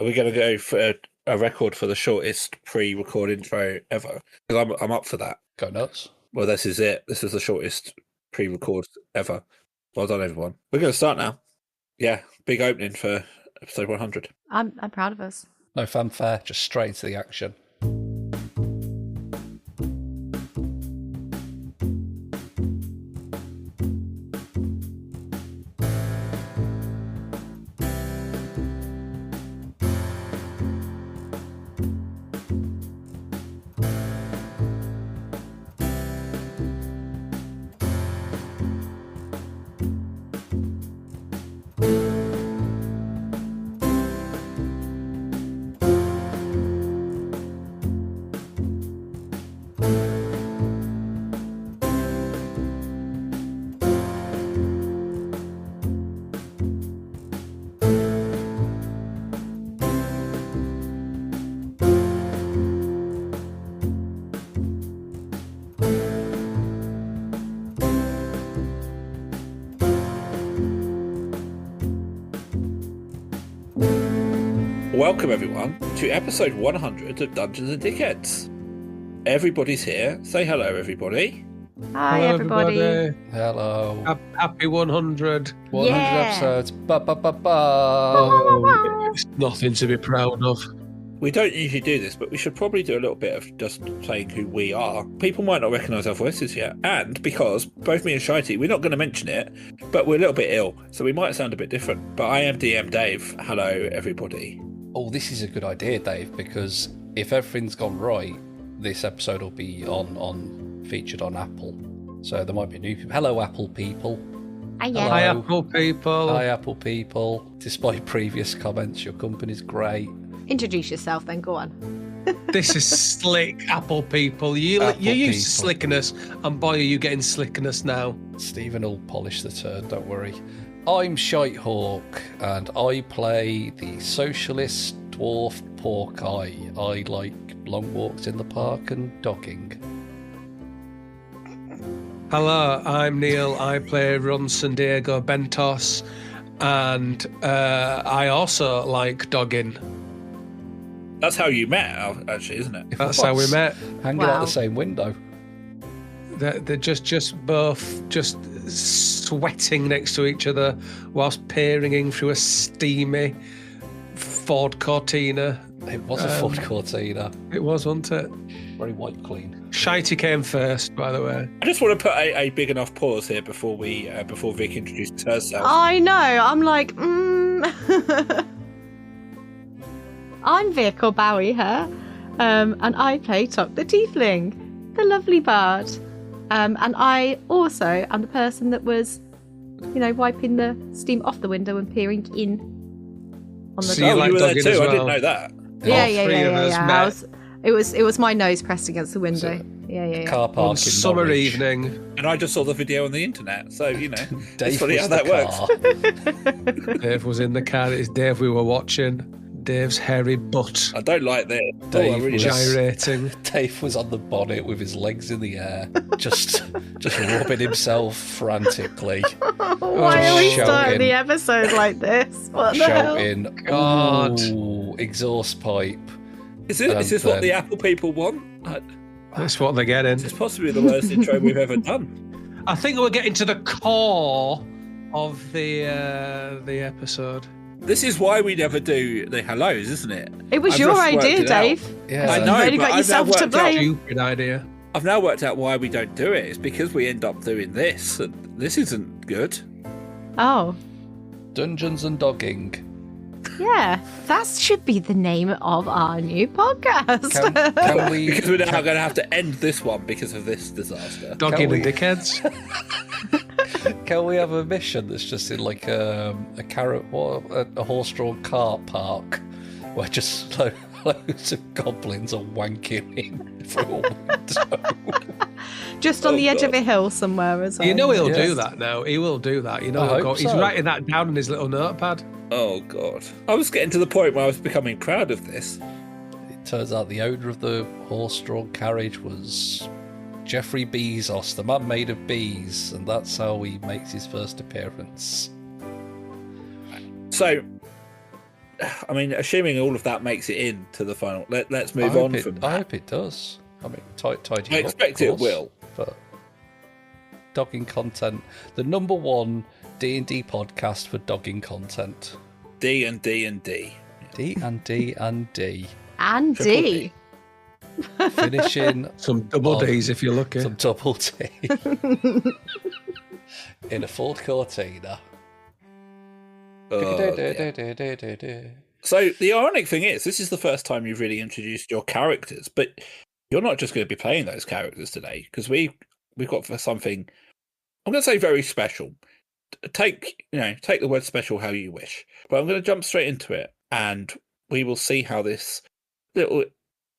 Are we going to go for a record for the shortest pre-record intro ever? Because I'm up for that. Go nuts. Well, this is it. This is the shortest pre-record ever. Well done, everyone. We're going to start now. Yeah, big opening for episode 100. I'm proud of us. No fanfare, just straight into the action. Welcome, everyone, to episode 100 of Dungeons and Dickheads. Everybody's here. Say hello, everybody. Hi, Hello, everybody. Hello. Happy 100. 100 Yeah. episodes. Ba-ba-ba-ba. It's nothing to be proud of. We don't usually do this, but we should probably do a little bit of just saying who we are. People might not recognise our voices yet. And because both me and Shitey, we're not going to mention it, but we're a little bit ill, so we might sound a bit different. But I am DM Dave. Hello, everybody. Oh, this is a good idea, Dave, because if everything's gone right, this episode will be featured on Apple. So there might be new people. Hello, Apple people. Hi, Hello. Hi, Apple people. Hi, Apple people. Despite previous comments, your company's great. Introduce yourself then, go on. This is slick, Apple people. You're Apple used to people. slickiness, and boy, are you getting slickiness now. Stephen will polish the turd, don't worry. I'm Shitehawk, and I play the socialist dwarf pork eye. I like long walks in the park and dogging. Hello, I'm Neil. I play Ron San Diego Bentos, and I also like dogging. That's how you met, actually, isn't it? That's how we met. Hanging out Wow. the same window. They're just both just sweating next to each other whilst peering in through a steamy Ford Cortina. It was a Ford Cortina. It was, wasn't it? Very white clean. Shitey came first, by the way. I just want to put a big enough pause here before Vic introduces herself. I know, I'm like, I'm Vic, or Bowie here, and I play Tuck the Tiefling, the lovely bard. And I also am the person that was, wiping the steam off the window and peering in on the So door. you like you were there dogging too. as I didn't well? know that. Yeah. three of us met. It was my nose pressed against the window. Yeah. Car park On in summer Norwich. evening. And I just saw the video on the internet, so that's Dave funny was how the that works. car. Dave was in the car. It's Dave we were watching. Dave's hairy butt I don't like this. Dave I really was- don't. gyrating. Dave was on the bonnet with his legs in the air, just rubbing himself frantically, Why are we shouting. starting the episode like this? What the hell? shouting, God. "Ooh, exhaust pipe." Is this what the Apple people want? That's what they're getting. This is possibly the worst intro we've ever done. I think we're getting to the core of the episode. This is why we never do the hellos, isn't it? It was I've your just worked idea, it out. Dave. Yeah, I know, You've only but got I've yourself now to worked out- blame. Stupid idea. I've now worked out why we don't do it. It's because we end up doing this, and this isn't good. Oh, Dungeons and Dogging. yeah. That should be the name of our new podcast. Can we? Because we're now going to have to end this one because of this disaster. Dogging we- and dickheads. Can we have a mission that's just in like a horse-drawn cart park, where just loads of goblins are wanking in through a window? Just on Oh, the edge of God. a hill somewhere as well. You know he'll Yes. do that now. He will do that. You know, I hope he's so. writing that down on his little notepad. Oh, God. I was getting to the point where I was becoming proud of this. It turns out the owner of the horse-drawn carriage was Jeffrey Bezos, the man made of bees, and that's how he makes his first appearance. So, I mean, assuming all of that makes it into the final, let's move I on hope from I that. hope it does. I mean, tidy I up, expect of it course, will. But dogging content, the number one D&D podcast for dogging content. D and D and D. D and D and D. And Triple D. Finishing Some double on Ds if you're lucky. some double D in a full cortina. Oh, dear. So the ironic thing is, this is the first time you've really introduced your characters, but you're not just going to be playing those characters today, because we've got for something, I'm going to say very special. Take the word special how you wish, but I'm going to jump straight into it, and we will see how this little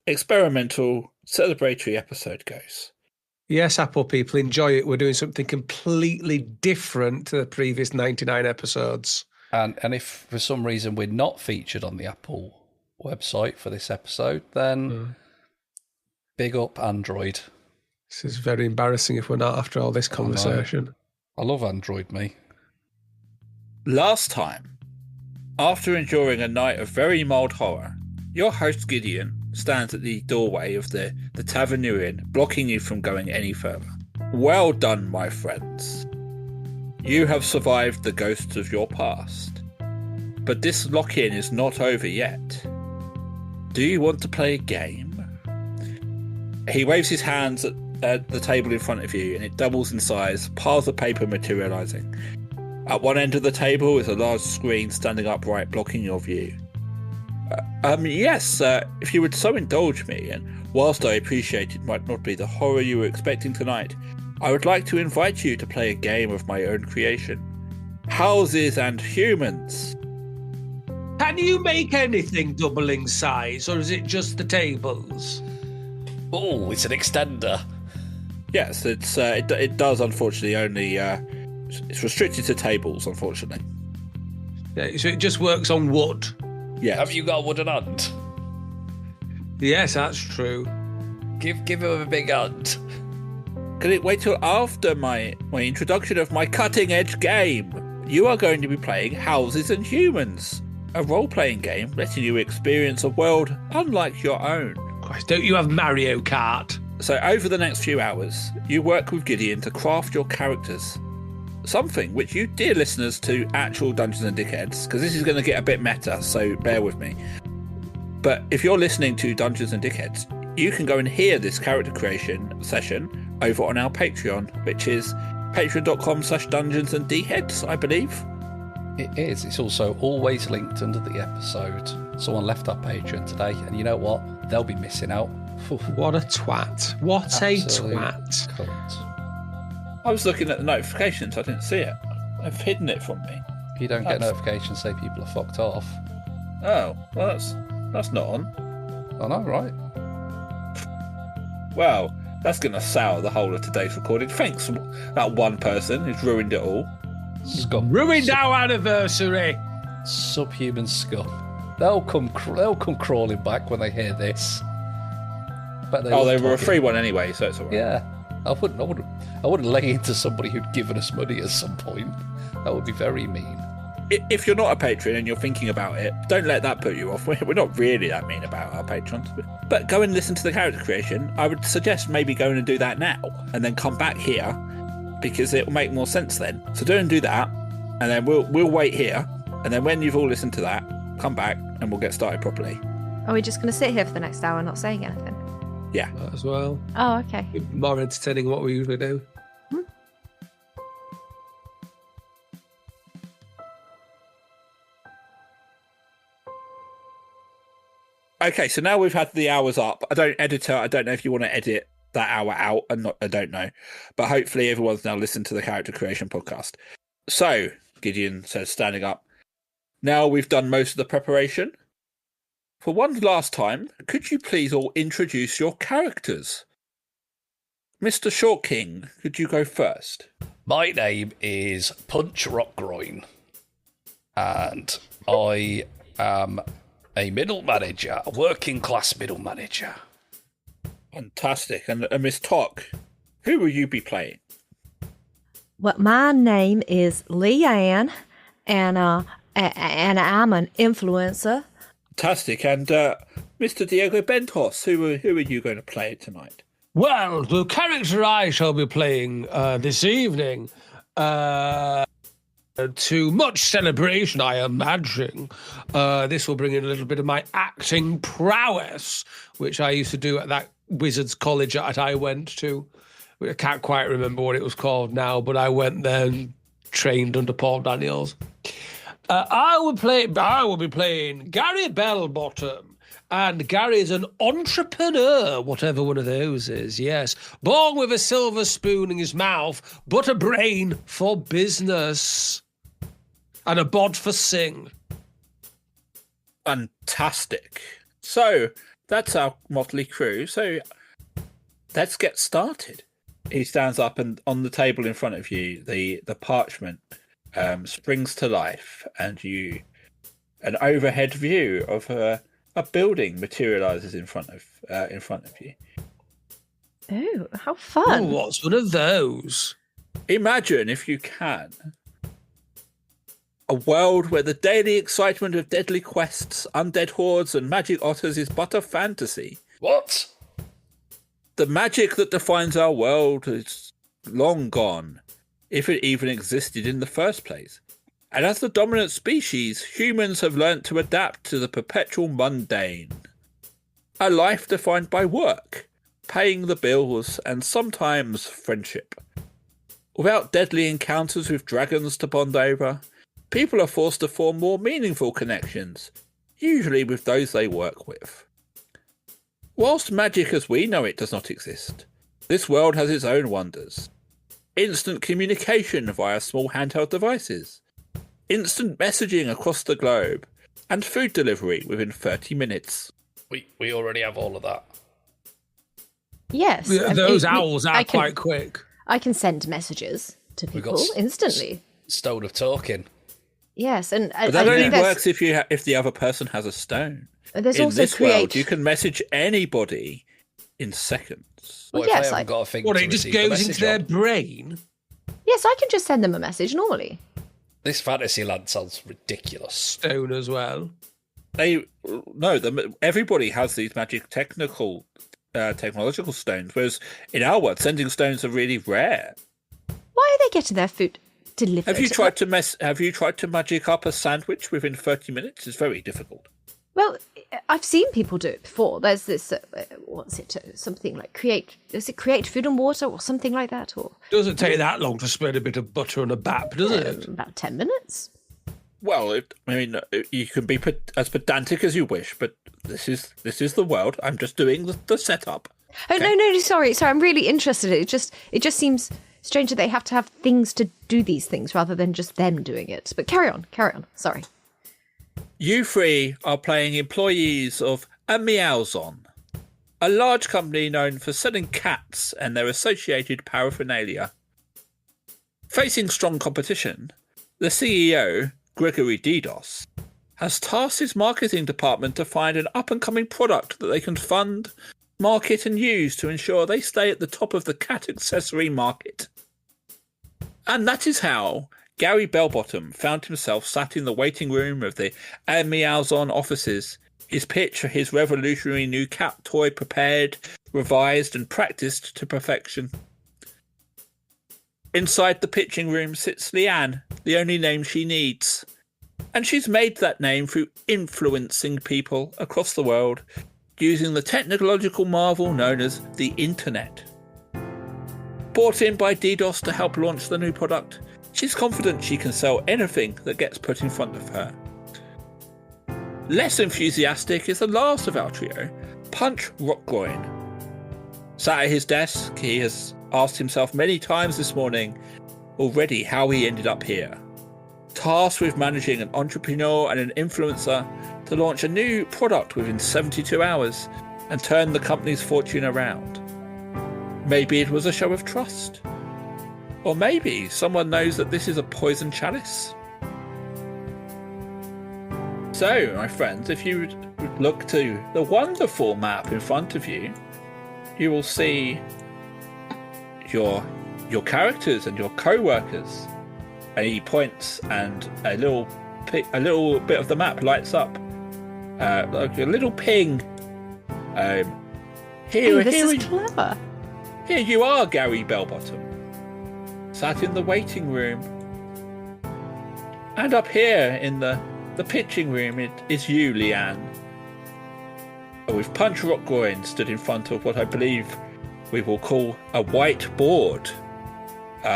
experimental celebratory episode goes. Yes, Apple people, enjoy it. We're doing something completely different to the previous 99 episodes. And if for some reason we're not featured on the Apple website for this episode, then big up Android. This is very embarrassing if we're not after all this conversation. I love Android, me. Last time, after enduring a night of very mild horror, your host Gideon stands at the doorway of the Tavern you're in, blocking you from going any further. Well done, my friends. You have survived the ghosts of your past. But this lock-in is not over yet. Do you want to play a game? He waves his hands at the table in front of you, and it doubles in size, piles of paper materializing. At one end of the table is a large screen standing upright, blocking your view. Yes, if you would so indulge me, and whilst I appreciate it might not be the horror you were expecting tonight, I would like to invite you to play a game of my own creation. Houses and Humans. Can you make anything doubling size, or is it just the tables? Oh, it's an extender. Yes, it does unfortunately only it's restricted to tables, unfortunately. Yeah, so it just works on wood. Yes. Have you got a wooden hand? Yes, that's true. Give him a big hand. Can it wait till after my introduction of my cutting-edge game? You are going to be playing Houses and Humans, a role-playing game letting you experience a world unlike your own. Christ, don't you have Mario Kart? So over the next few hours, you work with Gideon to craft your characters. Something which you dear listeners to actual Dungeons and Dickheads, because this is going to get a bit meta, so bear with me. But if you're listening to Dungeons and Dickheads, you can go and hear this character creation session over on our Patreon, which is patreon.com/dungeonsandtheads, I believe. It is. It's also always linked under the episode. Someone left our Patreon today, and you know what? They'll be missing out. What a twat. What Absolute a twat. cunt. I was looking at the notifications, I didn't see it. They've hidden it from me. You don't get notifications say people are fucked off. Oh, well, that's not on. I know, right? Well, that's going to sour the whole of today's recording. Thanks, that one person who's ruined it all. Scum. Ruined our anniversary. Subhuman scum. They'll come crawling back when they hear this. But They were a free one anyway, so it's all right. Yeah, I wouldn't lay into somebody who'd given us money at some point. That would be very mean. If you're not a patron and you're thinking about it, don't let that put you off. We're not really that mean about our patrons. But go and listen to the character creation. I would suggest maybe going and do that now and then come back here, because it will make more sense then. So do and do that, and then we'll wait here, and then when you've all listened to that, come back and we'll get started properly. Are we just going to sit here for the next hour not saying anything? Yeah. That as well. Oh, okay. More entertaining than what we usually do. Okay, so now we've had the hours up. I don't know if you want to edit that hour out, I don't know. But hopefully everyone's now listened to the character creation podcast. So, Gideon says, standing up, now we've done most of the preparation. For one last time, could you please all introduce your characters? Mr. Short King, could you go first? My name is Punch Rockgroin, and I am a middle manager, a working class middle manager. Fantastic. And Miss Tock, who will you be playing? Well, my name is Leanne, and and I'm an influencer. Fantastic. And Mr. Diego Bentos, who are you going to play tonight? Well, the character I shall be playing this evening, to much celebration, I imagine, this will bring in a little bit of my acting prowess, which I used to do at that wizard's college that I went to. I can't quite remember what it was called now, but I went there and trained under Paul Daniels. I will be playing Gary Bellbottom. And Gary's an entrepreneur, whatever one of those is, yes. Born with a silver spoon in his mouth, but a brain for business. And a bod for sing. Fantastic. So, that's our motley crew. So, let's get started. He stands up, and on the table in front of you, the parchment springs to life, and an overhead view of a building materializes in front of you. Oh, how fun! Ooh, what's one of those? Imagine, if you can, a world where the daily excitement of deadly quests, undead hordes, and magic otters is but a fantasy. What? The magic that defines our world is long gone, if it even existed in the first place. And as the dominant species, humans have learnt to adapt to the perpetual mundane. A life defined by work, paying the bills, and sometimes friendship. Without deadly encounters with dragons to bond over, people are forced to form more meaningful connections, usually with those they work with. Whilst magic as we know it does not exist, this world has its own wonders. Instant communication via small handheld devices, instant messaging across the globe, and food delivery within 30 minutes. We already have all of that. Yes. Those owls are quite quick. I can send messages to people instantly. Stone of talking. Yes, and But that only works if the other person has a stone. There's in also this world, you can message anybody in seconds. Well, What if yes, I haven't got a thing What, to it just receive the goes into message their on? brain? Yes, I can just send them a message normally. This fantasy land sounds ridiculous. Stone as well. Everybody has these magic technological stones, whereas in our world, sending stones are really rare. Why are they getting their food delivered? Have you tried to magic up a sandwich within 30 minutes? It's very difficult. Well, I've seen people do it before. There's this, something like create food and water or something like that? Or Doesn't take that long to spread a bit of butter on a bap, does it? About 10 minutes. Well, you can be as pedantic as you wish, but this is the world. I'm just doing the setup. Oh, okay? No, sorry. I'm really interested. It just seems strange that they have to have things to do these things rather than just them doing it. But carry on. Sorry. You three are playing employees of a Meowzon, a large company known for selling cats and their associated paraphernalia. Facing strong competition, the CEO, Gregory DDoS, has tasked his marketing department to find an up-and-coming product that they can fund, market and use to ensure they stay at the top of the cat accessory market. And that is how Gary Bellbottom found himself sat in the waiting room of the Meowzon offices, his pitch for his revolutionary new cat toy prepared, revised and practiced to perfection. Inside the pitching room sits Leanne, the only name she needs. And she's made that name through influencing people across the world, using the technological marvel known as the internet. Brought in by DDoS to help launch the new product, she's confident she can sell anything that gets put in front of her. Less enthusiastic is the last of our trio, Punch Rockgroin. Sat at his desk, he has asked himself many times this morning already how he ended up here. Tasked with managing an entrepreneur and an influencer to launch a new product within 72 hours and turn the company's fortune around. Maybe it was a show of trust. Or maybe someone knows that this is a poison chalice. So, my friends, if you look to the wonderful map in front of you, you will see your characters and your co-workers. And he points, and a little a little bit of the map lights up, like a little ping. Here, This here, is clever. here you are, Gary Bellbottom, sat in the waiting room. And up here in the pitching room, it is you, Leanne. With Punch Rock Groin stood in front of what I believe we will call a white board,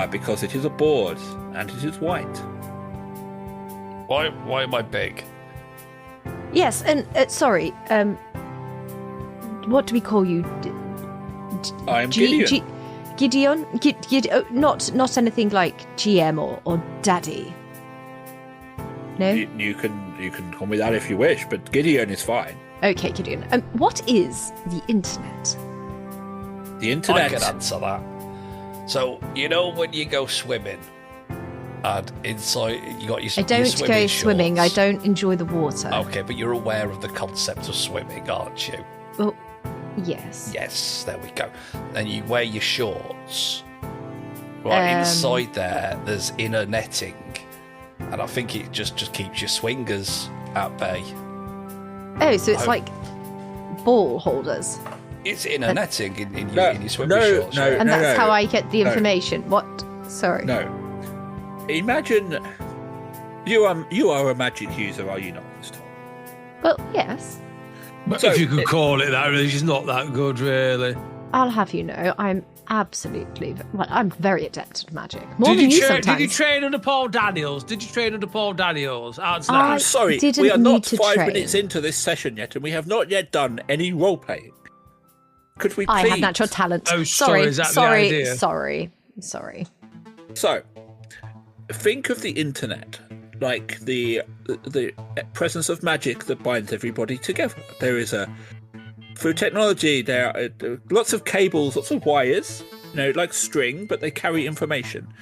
because it is a board and it is white. Why am I big? Yes, and sorry. What do we call you? I am Gideon. Gideon? Not anything like GM or Daddy. No. You can call me that if you wish, but Gideon is fine. Okay, Gideon. What is the internet? The internet. I can answer that. So, you know when you go swimming and inside you got your I don't swimming go swimming. I shorts? don't enjoy the water. Okay, but you're aware of the concept of swimming, aren't you? Well, yes. Yes, there we go. And you wear your shorts. Right, inside there's inner netting. And I think it just keeps your swingers at bay. Oh, so it's like ball holders. It's inner netting in your swimming shorts. no, right? And that's how I get the no. information. What? Sorry. No. Imagine you are a magic user, are you not, Miss Tom? Well, yes. But So if you could call it that, really, she's not that good, really. I'll have you know, I'm very adept at magic. More than you sometimes. Did you train under Paul Daniels? Answer that. I'm sorry, didn't we are need not to 5 train. minutes into this session yet, and we have not yet done any role playing. Could we please? I have natural talent. Oh, sorry, is that the idea? Sorry. So, think of the internet like the presence of magic that binds everybody together. There is through technology, there are lots of cables, lots of wires, like string, but they carry information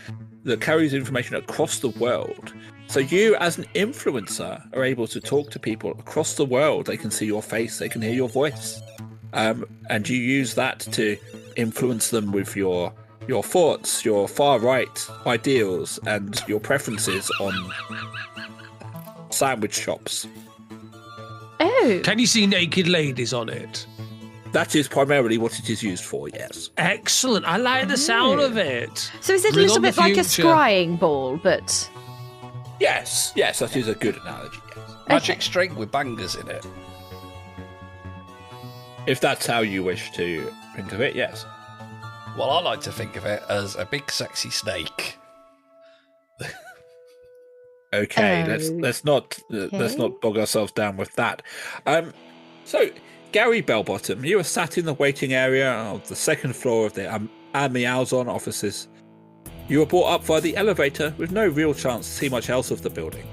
that carries information across the world. So you, as an influencer, are able to talk to people across the world. They can see your face, they can hear your voice, and you use that to influence them with your thoughts, your far right ideals, and your preferences on sandwich shops. Oh. Can you see naked ladies on it? That is primarily what it is used for, yes. Excellent. I like the sound of it. So is it a Bring little on the bit like a future. scrying ball, but Yes, that is a good analogy, yes. Magic string with bangers in it. If that's how you wish to think of it, yes. Well, I like to think of it as a big sexy snake. Okay, let's not bog ourselves down with that. So, Gary Bellbottom, you are sat in the waiting area of the second floor of the Amialzon offices. You were brought up via the elevator with no real chance to see much else of the building.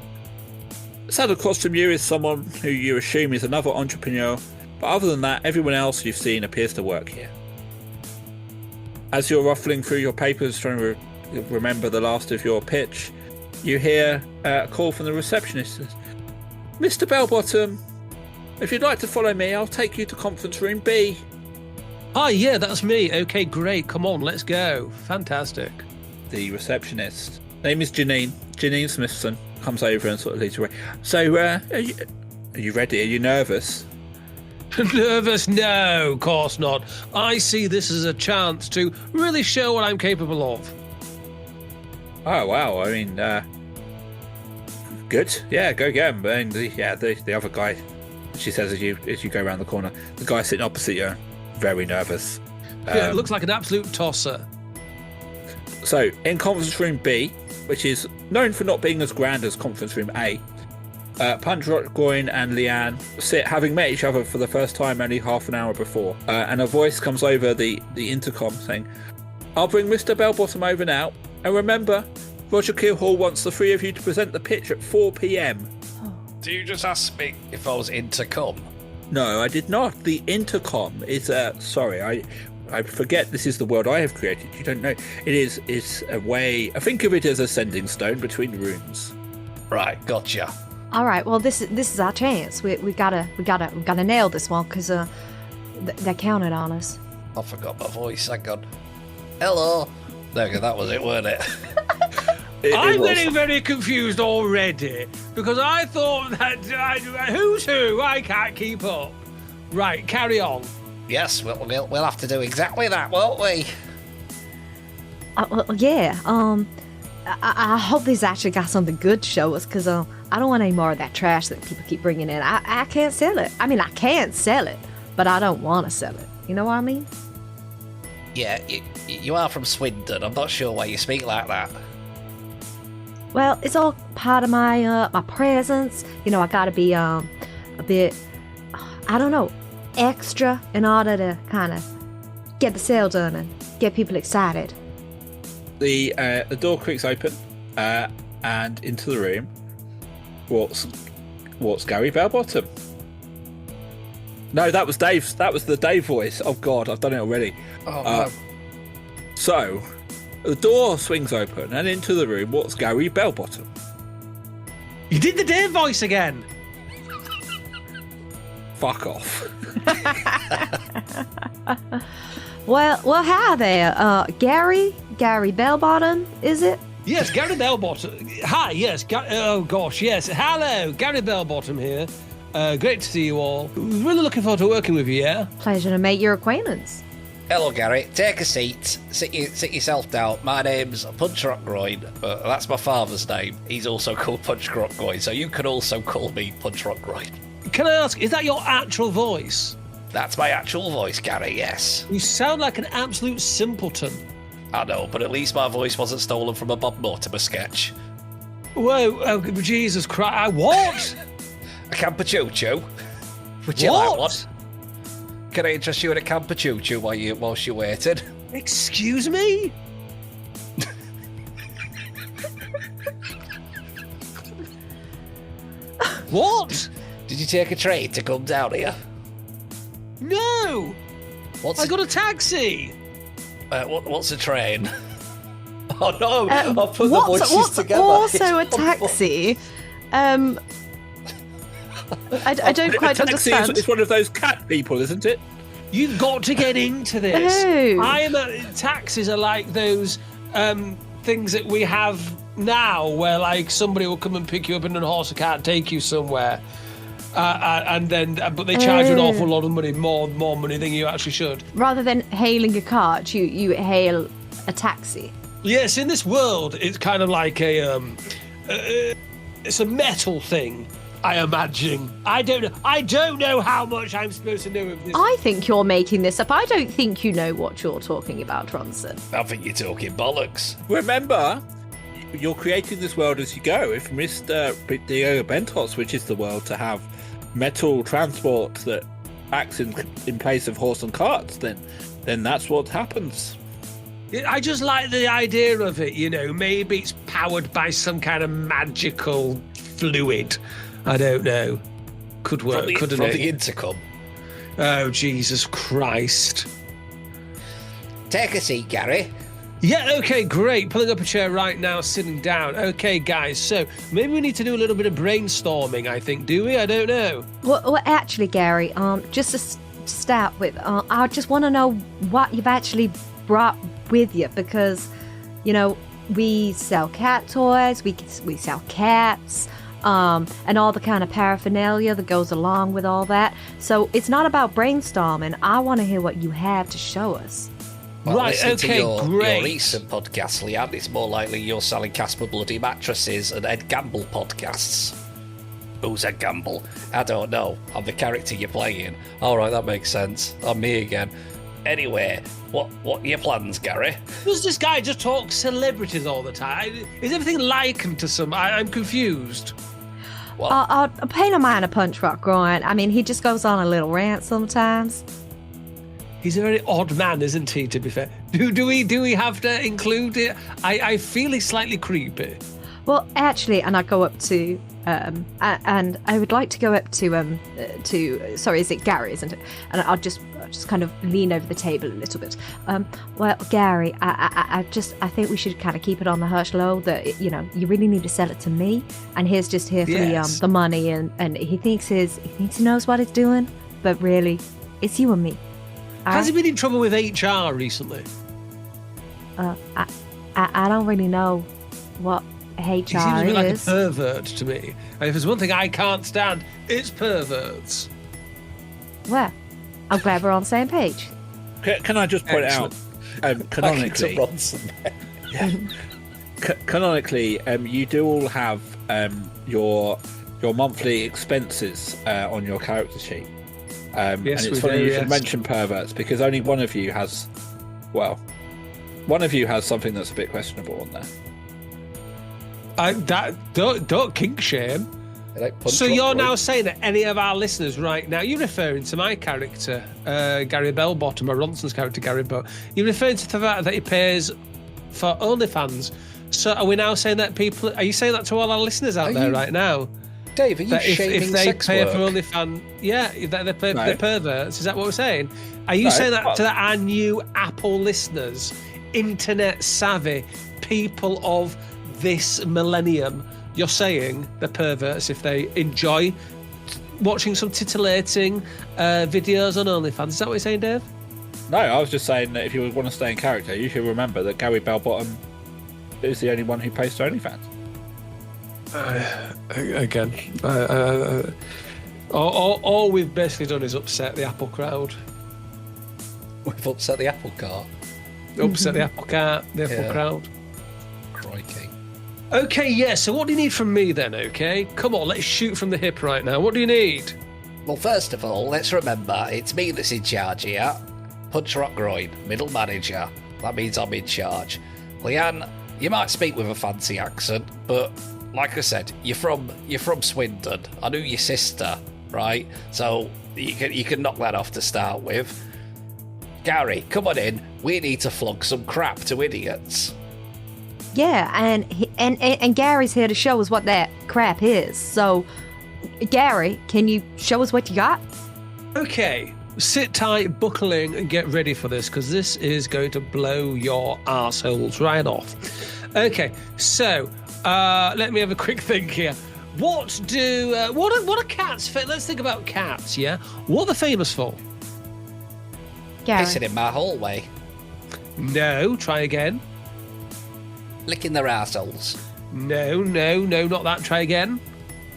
Sat across from you is someone who you assume is another entrepreneur, but other than that, everyone else you've seen appears to work here. As you're ruffling through your papers trying to remember the last of your pitch, you hear a call from the receptionist. Mr. Bellbottom, if you'd like to follow me, I'll take you to conference room B. Oh, yeah, that's me. Okay, great. Come on, let's go. Fantastic. The receptionist, name is Janine Smithson, comes over and sort of leads away. So, are you ready? Are you nervous? Nervous? No, of course not. I see this as a chance to really show what I'm capable of. Oh, wow. I mean, good. Yeah, go get him. I mean, the other guy, she says as you go around the corner, the guy sitting opposite you, very nervous. Yeah, it looks like an absolute tosser. So, in conference room B, which is known for not being as grand as conference room A, Punch Rock Groin and Leanne sit, having met each other for the first time only half an hour before, and a voice comes over the intercom saying, "I'll bring Mr. Bellbottom over now, and remember, Roger Keelhall wants the three of you to present the pitch at 4 p.m. Do you just ask me if I was intercom? No, I did not. The intercom is sorry, I forget this is the world I have created. You don't know. It's a way. I think of it as a sending stone between rooms. Right, gotcha. all right. Well, this is our chance. We gotta nail this one because they're counting on us. I forgot my voice. Hang on. Hello. There we go. That was it, weren't it? I'm was. getting very confused already because I thought that who's who? I can't keep up. Right, carry on. Yes, we'll have to do exactly that, won't we? Well, yeah. I hope these actually got something good to show us, because I don't want any more of that trash that people keep bringing in. I can't sell it. I mean, I can't sell it, but I don't want to sell it. You know what I mean? Yeah, you are from Swindon. I'm not sure why you speak like that. Well, it's all part of my my presence. You know, I gotta be a bit, I don't know, extra in order to kind of get the sale done and get people excited. The door creaks open, and into the room walks Gary Bellbottom. No, that was Dave. That was the Dave voice. Oh God, I've done it already. Oh, no. So, the door swings open, and into the room walks Gary Bellbottom. You did the Dave voice again. Fuck off. Well, hi there, Gary Bellbottom, is it? Yes, Gary Bellbottom. Hi, yes. Oh gosh, yes. Hello, Gary Bellbottom here. Great to see you all. Really looking forward to working with you. Yeah. Pleasure to make your acquaintance. Hello, Gary. Take a seat. Sit yourself down. My name's Punch Rockgroin. That's my father's name. He's also called Punch Rockgroin, so you can also call me Punch Rockgroin. Can I ask, is that your actual voice? That's my actual voice, Gary, yes. You sound like an absolute simpleton. I know, but at least my voice wasn't stolen from a Bob Mortimer sketch. Whoa, oh, Jesus Christ. What? A Camper-Choo-Choo? Would you like one? Can I interest you in a Camper-Choo-Choo while you're waiting? Excuse me? What? Did you take a train to come down here? No! I got a taxi! What's a train? Oh no! I've put the voices what's together. Also a taxi? I don't quite taxi understand. is one of those cat people, isn't it? You've got to get into this. Oh. Taxis are like those things that we have now, where like somebody will come and pick you up in a horse and cart, take you somewhere, but they charge you an awful lot of money, more money than you actually should. Rather than hailing a cart, you hail a taxi. Yes, in this world, it's kind of like it's a metal thing. I imagine. I don't know how much I'm supposed to know of this. I think you're making this up. I don't think you know what you're talking about, Ronson. I think you're talking bollocks. Remember, you're creating this world as you go. If Mr. Diego Bentos wishes the world to have metal transport that acts in place of horse and carts, then that's what happens. I just like the idea of it, you know. Maybe it's powered by some kind of magical fluid. I don't know. Could work, couldn't it? From the intercom. Oh, Jesus Christ. Take a seat, Gary. Yeah, okay, great. Pulling up a chair right now, sitting down. Okay, guys, so maybe we need to do a little bit of brainstorming, I think, do we? I don't know. Well, actually, Gary, just to start with, I just want to know what you've actually brought with you, because, you know, we sell cat toys, we sell cats, and all the kind of paraphernalia that goes along with all that. So it's not about brainstorming. I want to hear what you have to show us. Well, right, okay, to great. your recent podcast, Leanne, it's more likely you're selling Casper Bloody Mattresses and Ed Gamble podcasts. Who's Ed Gamble? I don't know. I'm the character you're playing. All right, that makes sense. I'm me again. Anyway, what are your plans, Gary? Does this guy just talk celebrities all the time? Is everything likened to some? I'm confused. Well, I'll pay no mind a Punch Rockgroin. I mean, he just goes on a little rant sometimes. He's a very odd man, isn't he, to be fair? Do we have to include it? I feel he's slightly creepy. Well, actually, and I go up to, and I would like to go up to, sorry, is it Gary, isn't it? And I'll just kind of lean over the table a little bit. Well, Gary, I think we should kind of keep it on the hush low that, you know, you really need to sell it to me, and he's just here for the money, and he thinks he knows what he's doing, but really, it's you and me. Has he been in trouble with HR recently? I don't really know what HR He seems a bit like a is. pervert to me. And if there's one thing I can't stand, it's perverts. Well, I'm glad we're on the same page. Can I just point out, canonically, canonically, you do all have your monthly expenses on your character sheet. And Yes, it's we funny do, you yes. should mention perverts because only one of you has, something that's a bit questionable on there. Don't kink shame. So you're now saying that any of our listeners right now, you're referring to my character, Gary Bellbottom, or Ronson's character, Gary Bell. You're referring to the fact that he pays for OnlyFans. So are we now saying that are you saying that to all our listeners out there right now? Dave, are you shaming if they sex pay work? for OnlyFans, if they're perverts, is that what we're saying? Are you No, saying that to our new Apple listeners, internet savvy people of this millennium? You're saying they're perverts if they enjoy watching some titillating videos on OnlyFans. Is that what you're saying, Dave? No, I was just saying that if you want to stay in character, you should remember that Gary Bellbottom is the only one who pays to OnlyFans. Again, all we've basically done is upset the Apple crowd. We've upset the apple cart. Upset the Apple cart, the Apple crowd. Crikey. Okay, yeah, so what do you need from me then, okay? Come on, let's shoot from the hip right now. What do you need? Well, first of all, let's remember it's me that's in charge here. Punch Rock Groin, middle manager. That means I'm in charge. Leanne, you might speak with a fancy accent, but like I said, you're from Swindon. I knew your sister, right? So you can knock that off to start with. Gary, come on in. We need to flog some crap to idiots. Yeah, and Gary's here to show us what that crap is. So, Gary, can you show us what you got? Okay, sit tight, buckle in, and get ready for this, because this is going to blow your arseholes right off. Okay, so let me have a quick think here. What are cats? Let's think about cats. Yeah, what are they famous for? Gary. Pissing in my hallway. No, try again. Licking their arseholes. No, not that. Try again.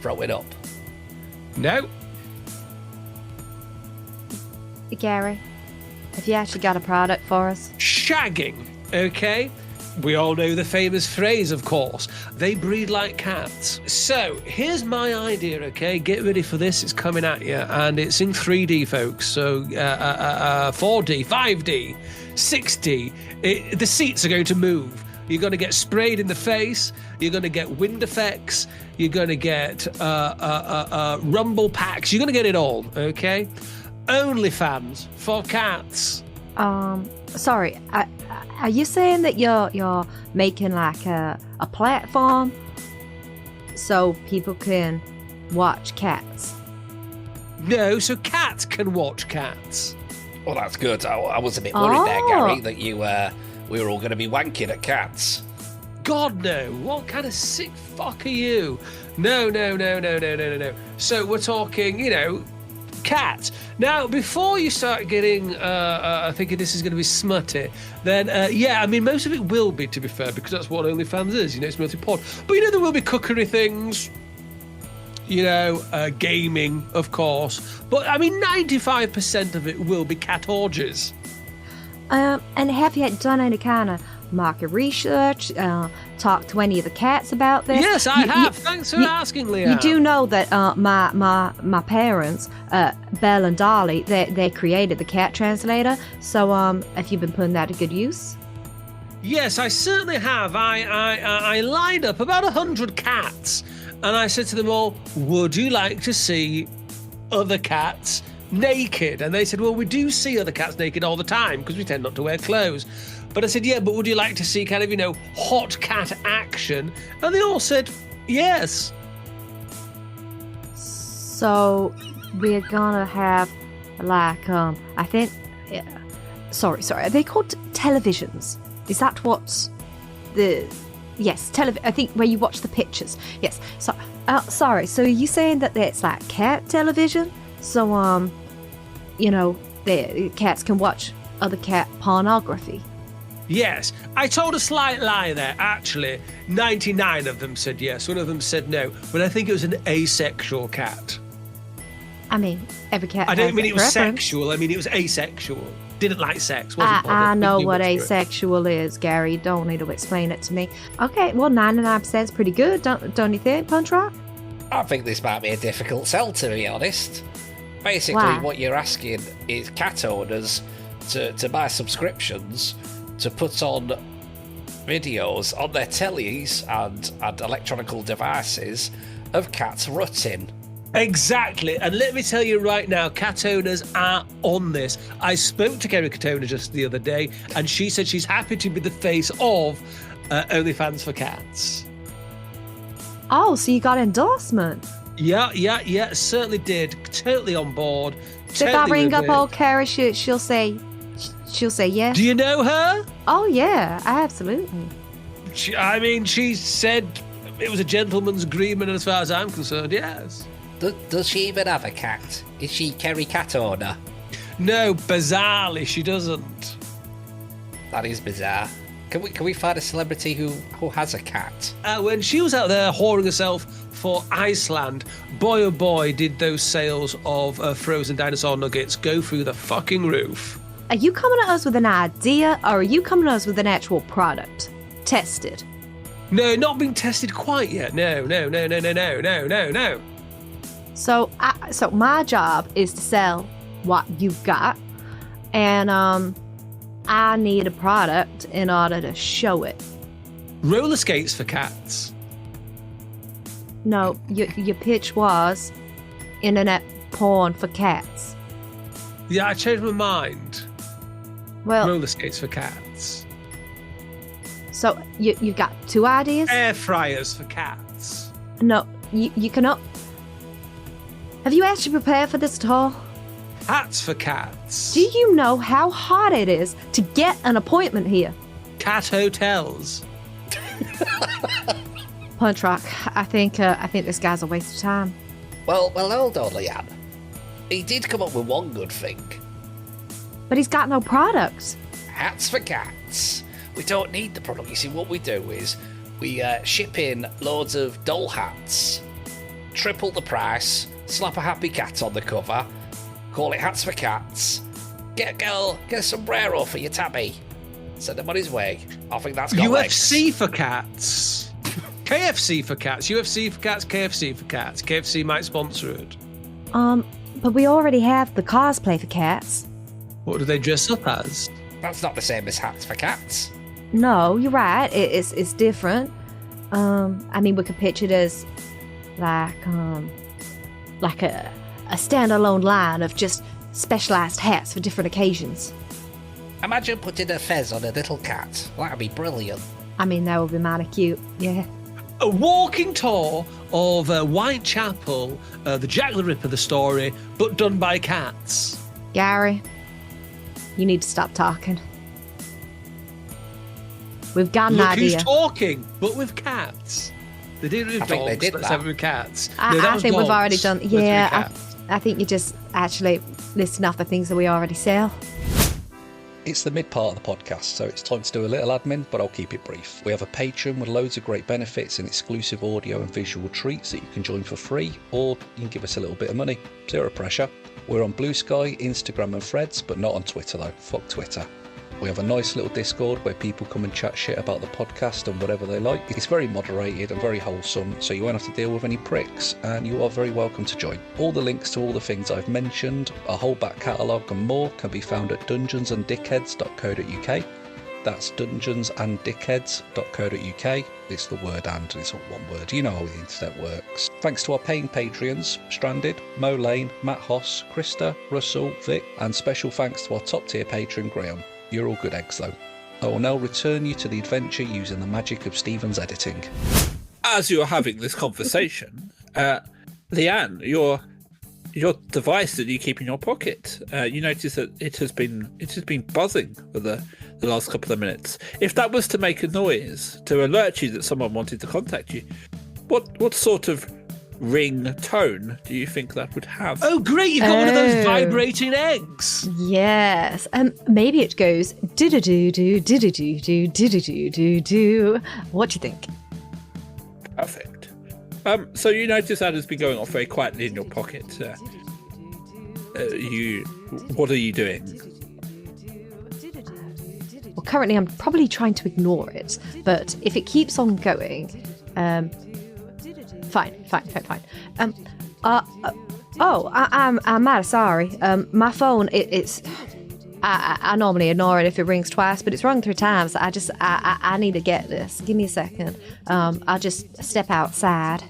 Throw it up. No. Gary, have you actually got a product for us? Shagging. Okay. We all know the famous phrase, of course. They breed like cats. So, here's my idea, okay? Get ready for this. It's coming at you. And it's in 3D, folks. So, 4D, 5D, 6D. The seats are going to move. You're going to get sprayed in the face. You're going to get wind effects. You're going to get rumble packs. You're going to get it all, okay? OnlyFans for cats. Sorry, are you saying that you're making like a platform so people can watch cats? No, so cats can watch cats. Well, that's good. I was a bit worried there, Oh. Gary, that we were all going to be wanking at cats. God, no. What kind of sick fuck are you? No. So we're talking, cats. Now, before you start getting thinking this is going to be smutty, then, most of it will be, to be fair, because that's what OnlyFans is. It's mostly porn. But, there will be cookery things, gaming, of course. But, 95% of it will be cat orgies. And have you done any kind of market research? Talked to any of the cats about this? Yes, I have. Thanks for asking, Leah. You do know that my parents, Belle and Dolly, they created the cat translator. So have you been putting that to good use? Yes, I certainly have. I lined up about 100 cats, and I said to them all, would you like to see other cats naked? And they said, well, we do see other cats naked all the time because we tend not to wear clothes. But I said, yeah, but would you like to see kind of, hot cat action? And they all said, yes. So we're gonna have like I think sorry, are they called televisions? Is that what yes, I think where you watch the pictures. Yes. So sorry, so are you saying that it's like cat television? So the cats can watch other cat pornography? Yes. I told a slight lie there. Actually, 99 of them said yes. One of them said no. But I think it was an asexual cat. I mean, every cat. I don't has mean a it was preference. sexual. I mean it was asexual. Didn't like sex. Wasn't bothered. I know Didn't do what much to it. asexual is, Gary. You don't need to explain it to me. Okay, well, 99% is pretty good, don't you think, Punch Rock? I think this might be a difficult sell, to be honest. Basically, Why? what you're asking is cat owners to buy subscriptions to put on videos on their tellies and electronical devices of cats rutting. Exactly. And let me tell you right now, cat owners are on this. I spoke to Kerry Katona just the other day, and she said she's happy to be the face of OnlyFans for cats. Oh, so you got endorsement. Yeah, certainly did. Totally on board. So if I totally ring with up it. old Carrie, she'll say yes. Do you know her? Oh, yeah, absolutely. She said it was a gentleman's agreement as far as I'm concerned, yes. Does she even have a cat? Is she Kerry Cat owner? No, bizarrely, she doesn't. That is bizarre. Can we find a celebrity who has a cat? When she was out there whoring herself for Iceland, boy oh boy, did those sales of frozen dinosaur nuggets go through the fucking roof. Are you coming at us with an idea, or are you coming at us with an actual product? Tested. No, not being tested quite yet. No. So my job is to sell what you've got, and I need a product in order to show it. Roller skates for cats. No, your pitch was internet porn for cats. Yeah, I changed my mind. Well, Roller skates for cats. so you've got two ideas? Air fryers for cats. No, you cannot. Have you actually prepared for this at all? Hats for cats. Do you know how hard it is to get an appointment here? Cat hotels. Punch Rock, I think this guy's a waste of time. Well, hold on, Leanne. He did come up with one good thing. But he's got no product. Hats for cats. We don't need the product. You see, what we do is we ship in loads of doll hats, triple the price, slap a happy cat on the cover, call it Hats for Cats, get a sombrero for your tabby, send him on his way. I think that's got UFC legs. for cats. KFC for cats. UFC for cats. KFC for cats. KFC might sponsor it. But we already have the cosplay for cats. What do they dress up as? That's not the same as Hats for Cats. No, you're right. It's different. I mean, we could pitch it as like a standalone line of just specialized hats for different occasions. Imagine putting a fez on a little cat. That'd be brilliant. I mean, that would be mighty cute. Yeah. A walking tour of Whitechapel, the Jack the Ripper, the story, but done by cats. Gary, you need to stop talking. We've got an Look idea. who's talking, but with cats. They did it with I think dogs, they did let's that. have it with cats. I No, that was think we've dogs, already done. let's do it with Yeah, cats. I think you're just actually listing off the things that we already sell. It's the mid part of the podcast, so it's time to do a little admin, but I'll keep it brief. We have a Patreon with loads of great benefits and exclusive audio and visual treats that you can join for free, or you can give us a little bit of money. Zero pressure. We're on Blue Sky, Instagram and Threads, but not on Twitter though. Fuck Twitter. We have a nice little Discord where people come and chat shit about the podcast and whatever they like. It's very moderated and very wholesome, so you won't have to deal with any pricks, and you are very welcome to join. All the links to all the things I've mentioned, a whole back catalogue and more can be found at dungeonsanddickheads.co.uk. That's dungeonsanddickheads.co.uk. It's the word and, it's not one word. You know how the internet works. Thanks to our paying Patreons, Stranded, Mo Lane, Matt Hoss, Krista, Russell, Vic, and special thanks to our top tier patron, Graham. You're all good eggs though. I will now return you to the adventure using the magic of Stephen's editing. As you're having this conversation, Leanne, your device that you keep in your pocket, you notice that it has been buzzing for the last couple of minutes. If that was to make a noise to alert you that someone wanted to contact you, what sort of ring tone do you think that would have? Oh, great! You've got one of those vibrating eggs. Yes. Maybe it goes do-do-do-do, do-do-do-do, do-do-do-do-do. What do you think? Perfect. So you notice that has been going off very quietly in your pocket. What are you doing? Well, currently I'm probably trying to ignore it, but if it keeps on going, fine. I'm mad sorry. My phone, it's. I normally ignore it if it rings twice, but it's rung 3 times. I need to get this. Give me a second. I'll just step outside.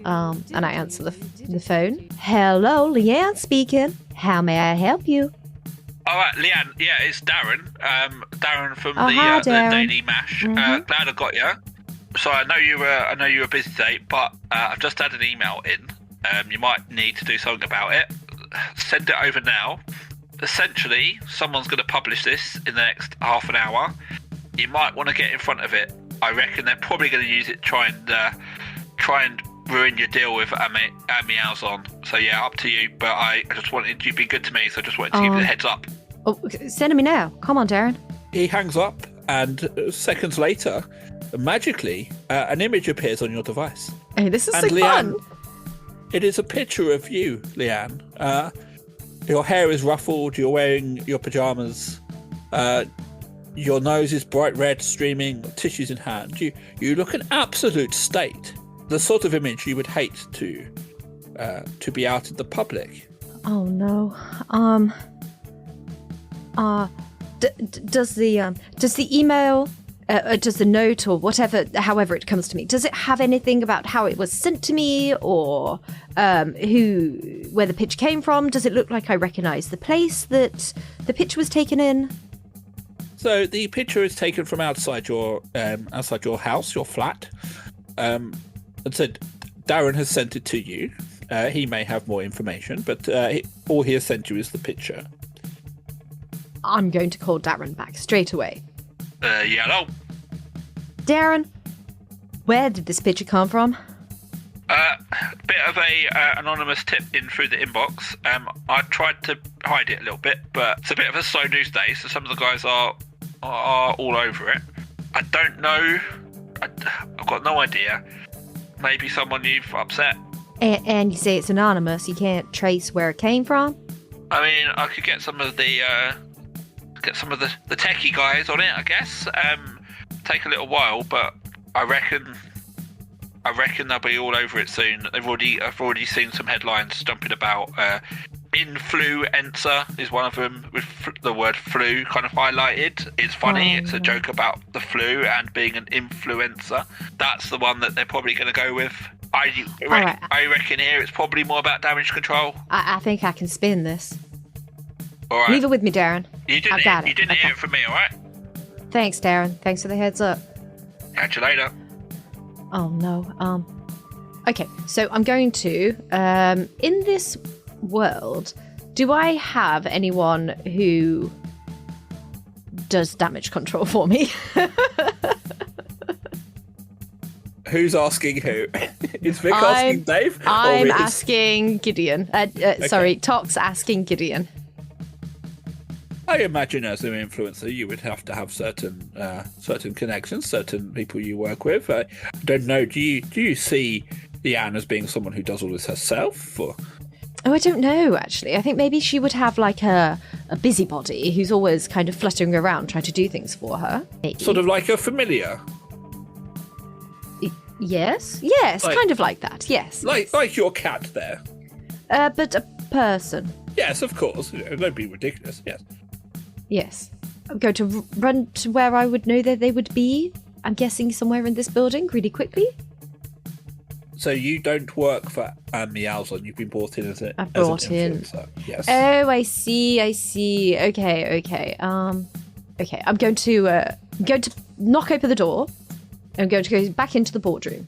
And I answer the phone. Hello, Leanne speaking. How may I help you? All right, Leanne. Yeah, it's Darren. Darren from Hi, the Darren. Daily Mash. Glad I got you. So I know you were busy today, but I've just had an email in. You might need to do something about it. Send it over now. Essentially, someone's going to publish this in the next half an hour. You might want to get in front of it. I reckon they're probably going to use it try and ruin your deal with Meowson. So yeah, up to you. But I just wanted you to be good to me, so I just wanted to give you the heads up. Oh, send it me now. Come on, Darren. He hangs up, and seconds later, magically, an image appears on your device. Hey, this is And so Leanne, fun. it is a picture of you, Leanne. Your hair is ruffled, you're wearing your pyjamas, your nose is bright red, streaming, tissues in hand. You look an absolute state. The sort of image you would hate to be out in the public. Oh no. Does the email, does the note or whatever, however it comes to me, does it have anything about how it was sent to me or where the pitch came from? Does it look like I recognise the place that the pitch was taken in? So the picture is taken from outside your house, your flat. And said Darren has sent it to you. He may have more information, but all he has sent you is the picture. I'm going to call Darren back straight away. Hello. Darren, where did this picture come from? Bit of a anonymous tip in through the inbox. I tried to hide it a little bit, but it's a bit of a slow news day, so some of the guys are all over it. I don't know. I've got no idea. Maybe someone you've upset. And you say it's anonymous. You can't trace where it came from? I mean, I could get some of the techie guys on it, I guess. Take a little while, but I reckon they'll be all over it soon. I've already seen some headlines jumping about. Influencer is one of them, with the word flu kind of highlighted. It's funny. It's a joke about the flu and being an influencer. That's the one that they're probably going to go with. I reckon here it's probably more about damage control. I think I can spin this. All right. Leave it with me, Darren. You didn't hear it from me, all right? Thanks, Darren. Thanks for the heads up. Catch you later. Oh, no. Okay, so I'm going to... in this world, do I have anyone who does damage control for me? Who's asking who? Is Vic asking Dave? I'm asking Gideon. Sorry, Tox asking Gideon. I imagine as an influencer, you would have to have certain connections, certain people you work with. I don't know. Do you see Leanne as being someone who does all this herself? Or? Oh, I don't know, actually. I think maybe she would have like a busybody who's always kind of fluttering around trying to do things for her. Maybe. Sort of like a familiar. Yes, like, kind of like that. Yes, like your cat there. But a person. Yes, of course. Don't be ridiculous. Yes. Yes, I'm going to run to where I would know that they would be. I'm guessing somewhere in this building, really quickly. So you don't work for Meowson. You've been brought in as an influencer. Yes. Oh, I see. Okay. Okay. I'm going to knock open the door. I'm going to go back into the boardroom.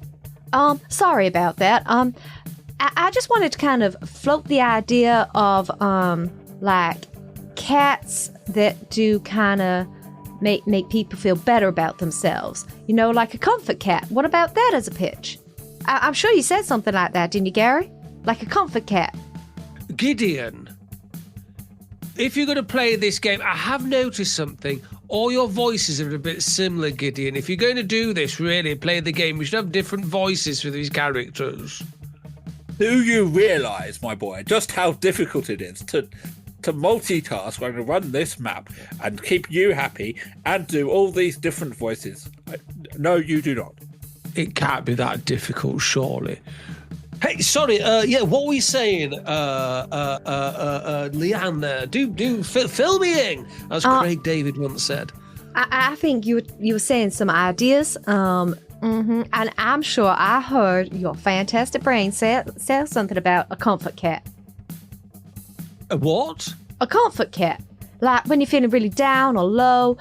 Sorry about that. I just wanted to kind of float the idea of like cats that do kind of make people feel better about themselves. You know, like a comfort cat. What about that as a pitch? I'm sure you said something like that, didn't you, Gary? Like a comfort cat. Gideon, if you're going to play this game, I have noticed something. All your voices are a bit similar, Gideon. If you're going to do this, really, play the game, we should have different voices for these characters. Do you realise, my boy, just how difficult it is to multitask when to run this map and keep you happy and do all these different voices? No, you do not. It can't be that difficult, surely. Hey, sorry. What were you saying, Leanne? There, do fill me in, as Craig David once said. I think you were saying some ideas. And I'm sure I heard your fantastic brain say something about a comfort cat. A what? A comfort cat. Like when you're feeling really down or low,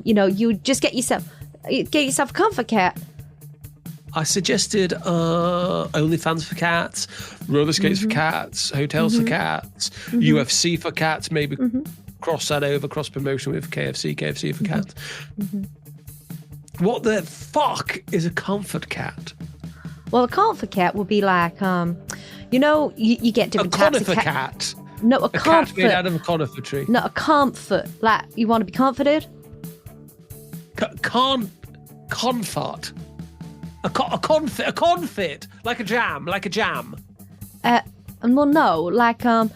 you just get yourself a comfort cat. I suggested OnlyFans for cats, roller skates for cats, hotels for cats, UFC for cats, maybe cross that over, cross promotion with KFC for cats. What the fuck is a comfort cat? Well, a comfort cat will be like, you get different types of cat. No, a comfort. Cat made out of a conifer tree. No, a comfort. Like, you want to be comforted? Confort. A confit, like a jam. Well, no, like when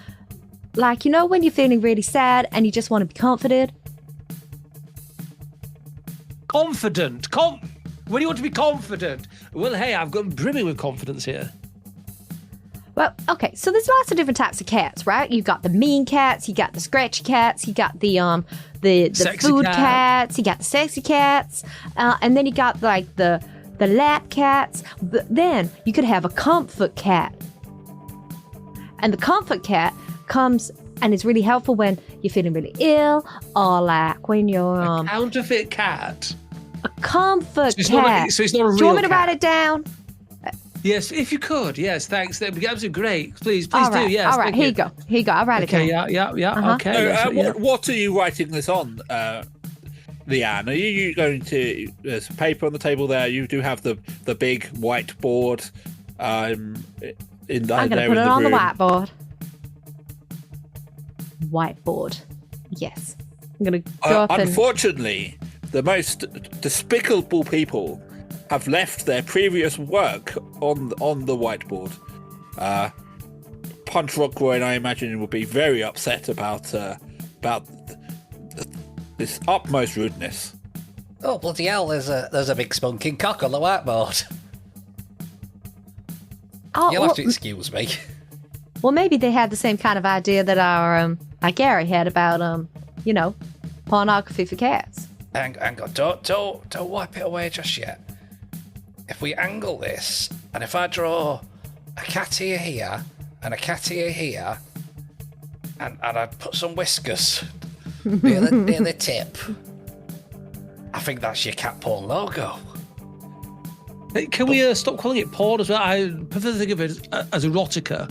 you're feeling really sad and you just want to be comforted. Confident. When you want to be confident. Well, hey, I've got brimming with confidence here. Well, okay, so there's lots of different types of cats, right? You've got the mean cats, you got the scratchy cats, you got the food cats, you got the sexy cats, and then you got like the lap cats. But then you could have a comfort cat. And the comfort cat comes and is really helpful when you're feeling really ill, or like when you're a counterfeit cat. A comfort cat. So it's not a real cat. Do you want me to write it down? Yes, if you could. Yes, thanks. That'd be absolutely great. Please do. Yes. All right. Here you go. I'll write it down. Yeah. Okay. What are you writing this on, Leanne? Are you going to? There's paper on the table there. You do have the big whiteboard. I'm going to put it on the whiteboard. Whiteboard. Yes. I'm going to go up Unfortunately, the most despicable people have left their previous work on the whiteboard. Punch Rock Roy and I imagine will be very upset about this utmost rudeness. Oh, bloody hell, there's a big spunking cock on the whiteboard. You'll have to excuse me. Well, maybe they had the same kind of idea that our Gary had about pornography for cats. Hang on, don't wipe it away just yet. If we angle this, and if I draw a cat ear here and a cat ear here, and I put some whiskers near the tip, I think that's your cat porn logo. Hey, can we stop calling it porn as well? I prefer to think of it as erotica.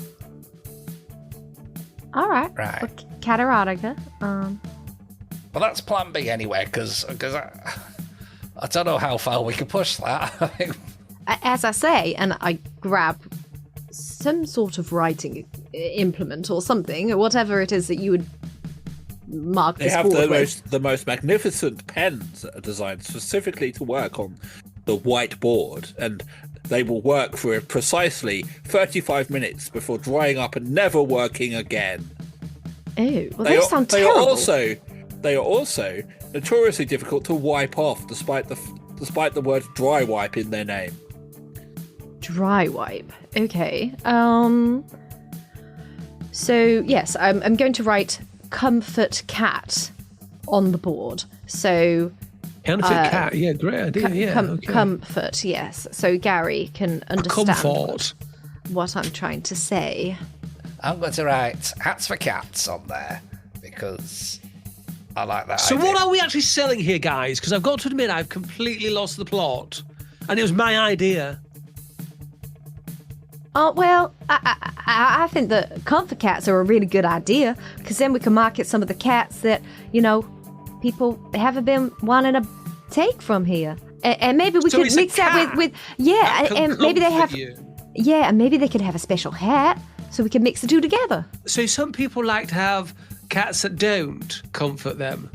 All right. Right. Well, cat erotica. Well, that's plan B anyway, because I don't know how far we can push that. As I say, and I grab some sort of writing implement or something, or whatever it is that you would mark this board with. They have the most magnificent pens that are designed specifically to work on the whiteboard, and they will work for precisely 35 minutes before drying up and never working again. Oh, well, they sound terrible. They are also notoriously difficult to wipe off, despite the word dry wipe in their name. Dry wipe. Okay. So yes, I'm going to write comfort cat on the board. So counterfeit cat. Yeah, great idea. Comfort. Yes. So Gary can understand what I'm trying to say. I'm going to write hats for cats on there because I like that. So idea. what are we actually selling here, guys? Because I've got to admit, I've completely lost the plot, and it was my idea. Oh, well, I think that comfort cats are a really good idea, because then we can market some of the cats that, people haven't been wanting to take from here. And maybe we So could it's a mix that cat. with That can and maybe they have comfort you. and maybe they could have a special hat so we can mix the two together. So some people like to have cats that don't comfort them.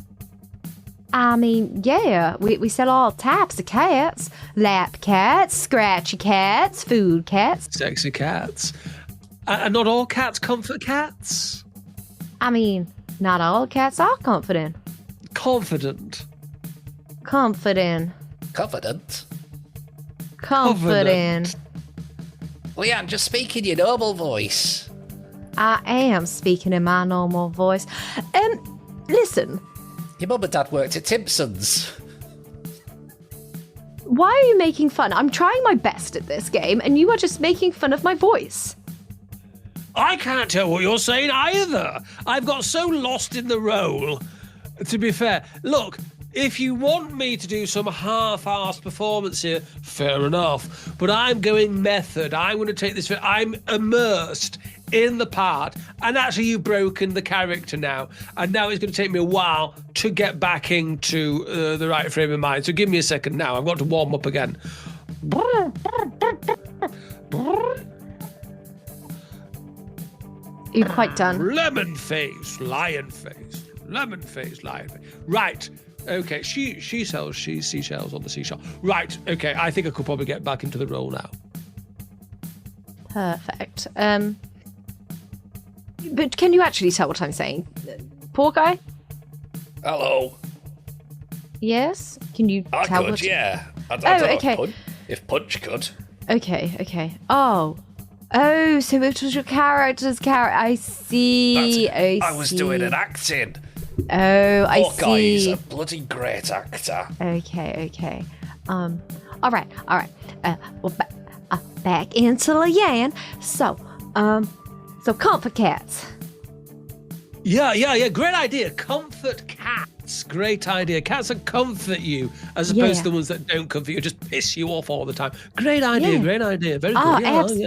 I mean, yeah, we sell all types of cats: lap cats, scratchy cats, food cats. Sexy cats. And not all cats comfort cats. I mean, not all cats are comforting. Confident. Comforting. Confident. Comforting. Leanne, just speak in your normal voice. I am speaking in my normal voice. Listen, Your mum and dad worked at Timpson's. why are you making fun? I'm trying my best at this game, and you are just making fun of my voice. I can't tell what you're saying either. I've got so lost in the role. To be fair, look, if you want me to do some half-assed performance here, fair enough. But I'm going method. I'm going to take this. I'm immersed in the part. And actually, you've broken the character now. And now it's going to take me a while to get back into the right frame of mind. So give me a second now. I've got to warm up again. You're quite done. Lemon face, lion face. Lemon face, lion face. Right. Okay. She sells seashells on the seashore. Right. Okay. I think I could probably get back into the role now. Perfect. But can you actually tell what I'm saying? Poor guy? Hello. Yes? Can you I tell could, what... yeah. I Oh, don't know okay. if Punch could. Okay. Oh, so it was your character's character. I see. I was doing an acting. Oh, I Poor guy, he's see. a bloody great actor. Okay. All right. Back into Leanne. So comfort cats. Yeah. Great idea. Comfort cats. Great idea. Cats that comfort you as opposed to the ones that don't comfort you, just piss you off all the time. Great idea. Yeah. Great idea. Very Oh, good.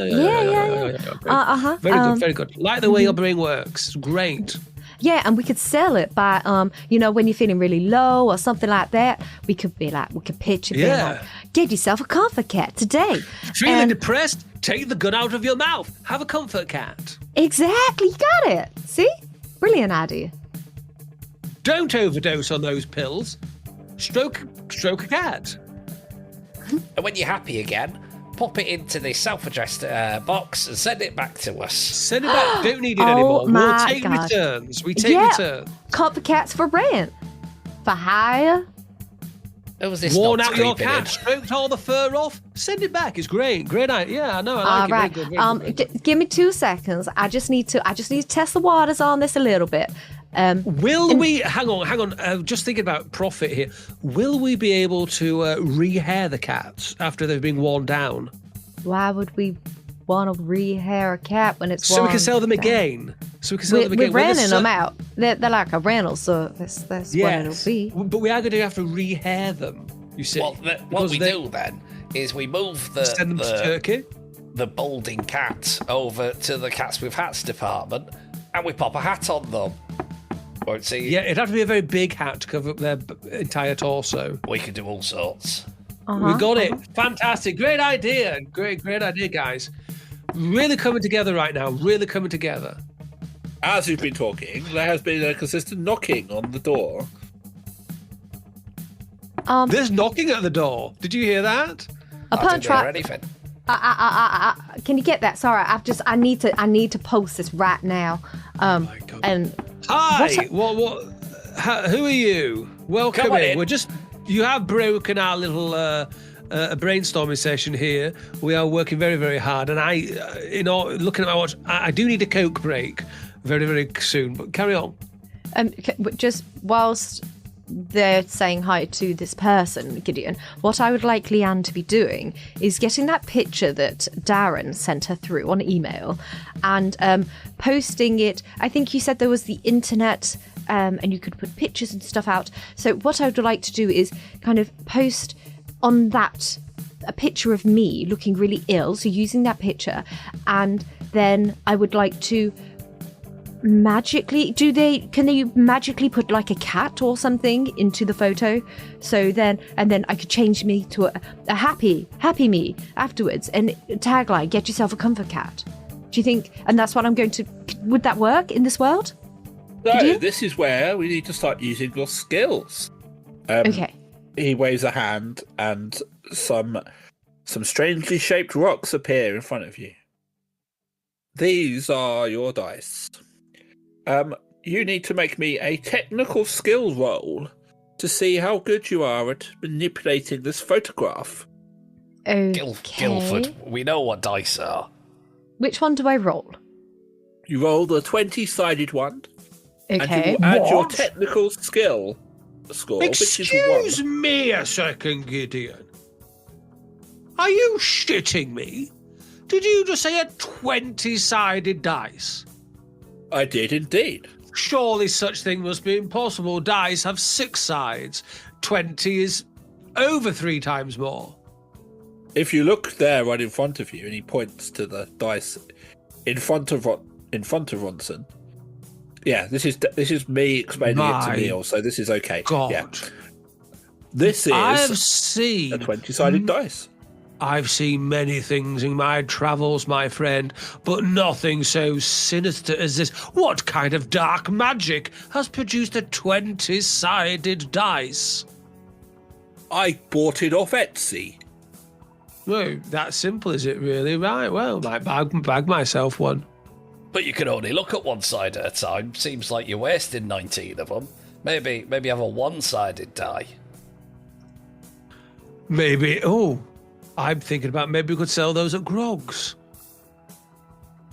yeah. Very good. Like the way your brain works. Great. Yeah, and we could sell it by, when you're feeling really low or something like that. We could pitch it. Being like, get yourself a comfort cat today. Feeling depressed? Take the gun out of your mouth. Have a comfort cat. Exactly, you got it. See? Brilliant idea. Don't overdose on those pills. Stroke a cat. And when you're happy again, pop it into the self-addressed box and send it back to us. Send it back. Don't need it Oh anymore. We'll my take God. returns. We take returns. Comfort cats for rent. For hire. Who was this Worn knob out your creeping in? cat, stroked all the fur off. Send it back. It's great. Great idea. Yeah, I know. I All like right. it. Very good, very good. Give me 2 seconds. I just need to test the waters on this a little bit. Will we hang on? Just thinking about profit here. Will we be able to rehair the cats after they've been worn down, Why would we want to rehair a cat when it's so we worn can sell them down? again? We're renting them out. They're like a rental service. That's what it'll be. But we are going to have to rehair them. You see, What Because we they- do then is we move Send them to Turkey. the balding cat over to the cats with hats department, and we pop a hat on them. Won't see. Yeah, it'd have to be a very big hat to cover up their entire torso. We can do all sorts. Uh-huh. We got it. Fantastic. Great idea. Great idea, guys. Really coming together right now. Really coming together. As we've been talking, there has been a consistent knocking on the door. There's knocking at the door. Did you hear that? Upon I didn't hear try. anything. Can you get that? Sorry, I need to post this right now. my God. And Hi. Who are you? Welcome Come on in. in. We're just. You have broken our little brainstorming session here. We are working very, very hard, and looking at my watch, I do need a Coke break very, very soon. But carry on. just whilst they're saying hi to this person, Gideon, what I would like Leanne to be doing is getting that picture that Darren sent her through on email and posting it. I think you said there was the internet and you could put pictures and stuff out. So what I would like to do is kind of post on that a picture of me looking really ill, so using that picture, and then I would like to magically, can they magically put like a cat or something into the photo? So then I could change me to a happy me afterwards, and tagline, get yourself a comfort cat. Do you think, and that's what I'm going to, would that work in this world? So this is where we need to start using your skills. Okay. He waves a hand and some strangely shaped rocks appear in front of you. These are your dice. You need to make me a technical skill roll to see how good you are at manipulating this photograph. Okay. Guildford, we know what dice are. Which one do I roll? You roll the 20-sided one, and Okay. you will add your technical skill score, which is Excuse 1. me a second, Gideon. Are you shitting me? Did you just say a 20-sided dice? I did indeed. Surely such thing must be impossible. Dice have 6 sides. 20 is over 3 times more. If you look there right in front of you, and he points to the dice in front of Ronson. Yeah, this is me explaining it to Neil, so this is okay. God. Yeah. This is I've seen a 20-sided dice. I've seen many things in my travels, my friend, but nothing so sinister as this. What kind of dark magic has produced a 20-sided dice? I bought it off Etsy. No, that simple is it really? Right, well, might bag myself one. But you can only look at one side at a time. Seems like you're wasting 19 of them. Maybe have a one-sided die. Maybe, I'm thinking about maybe we could sell those at Grog's.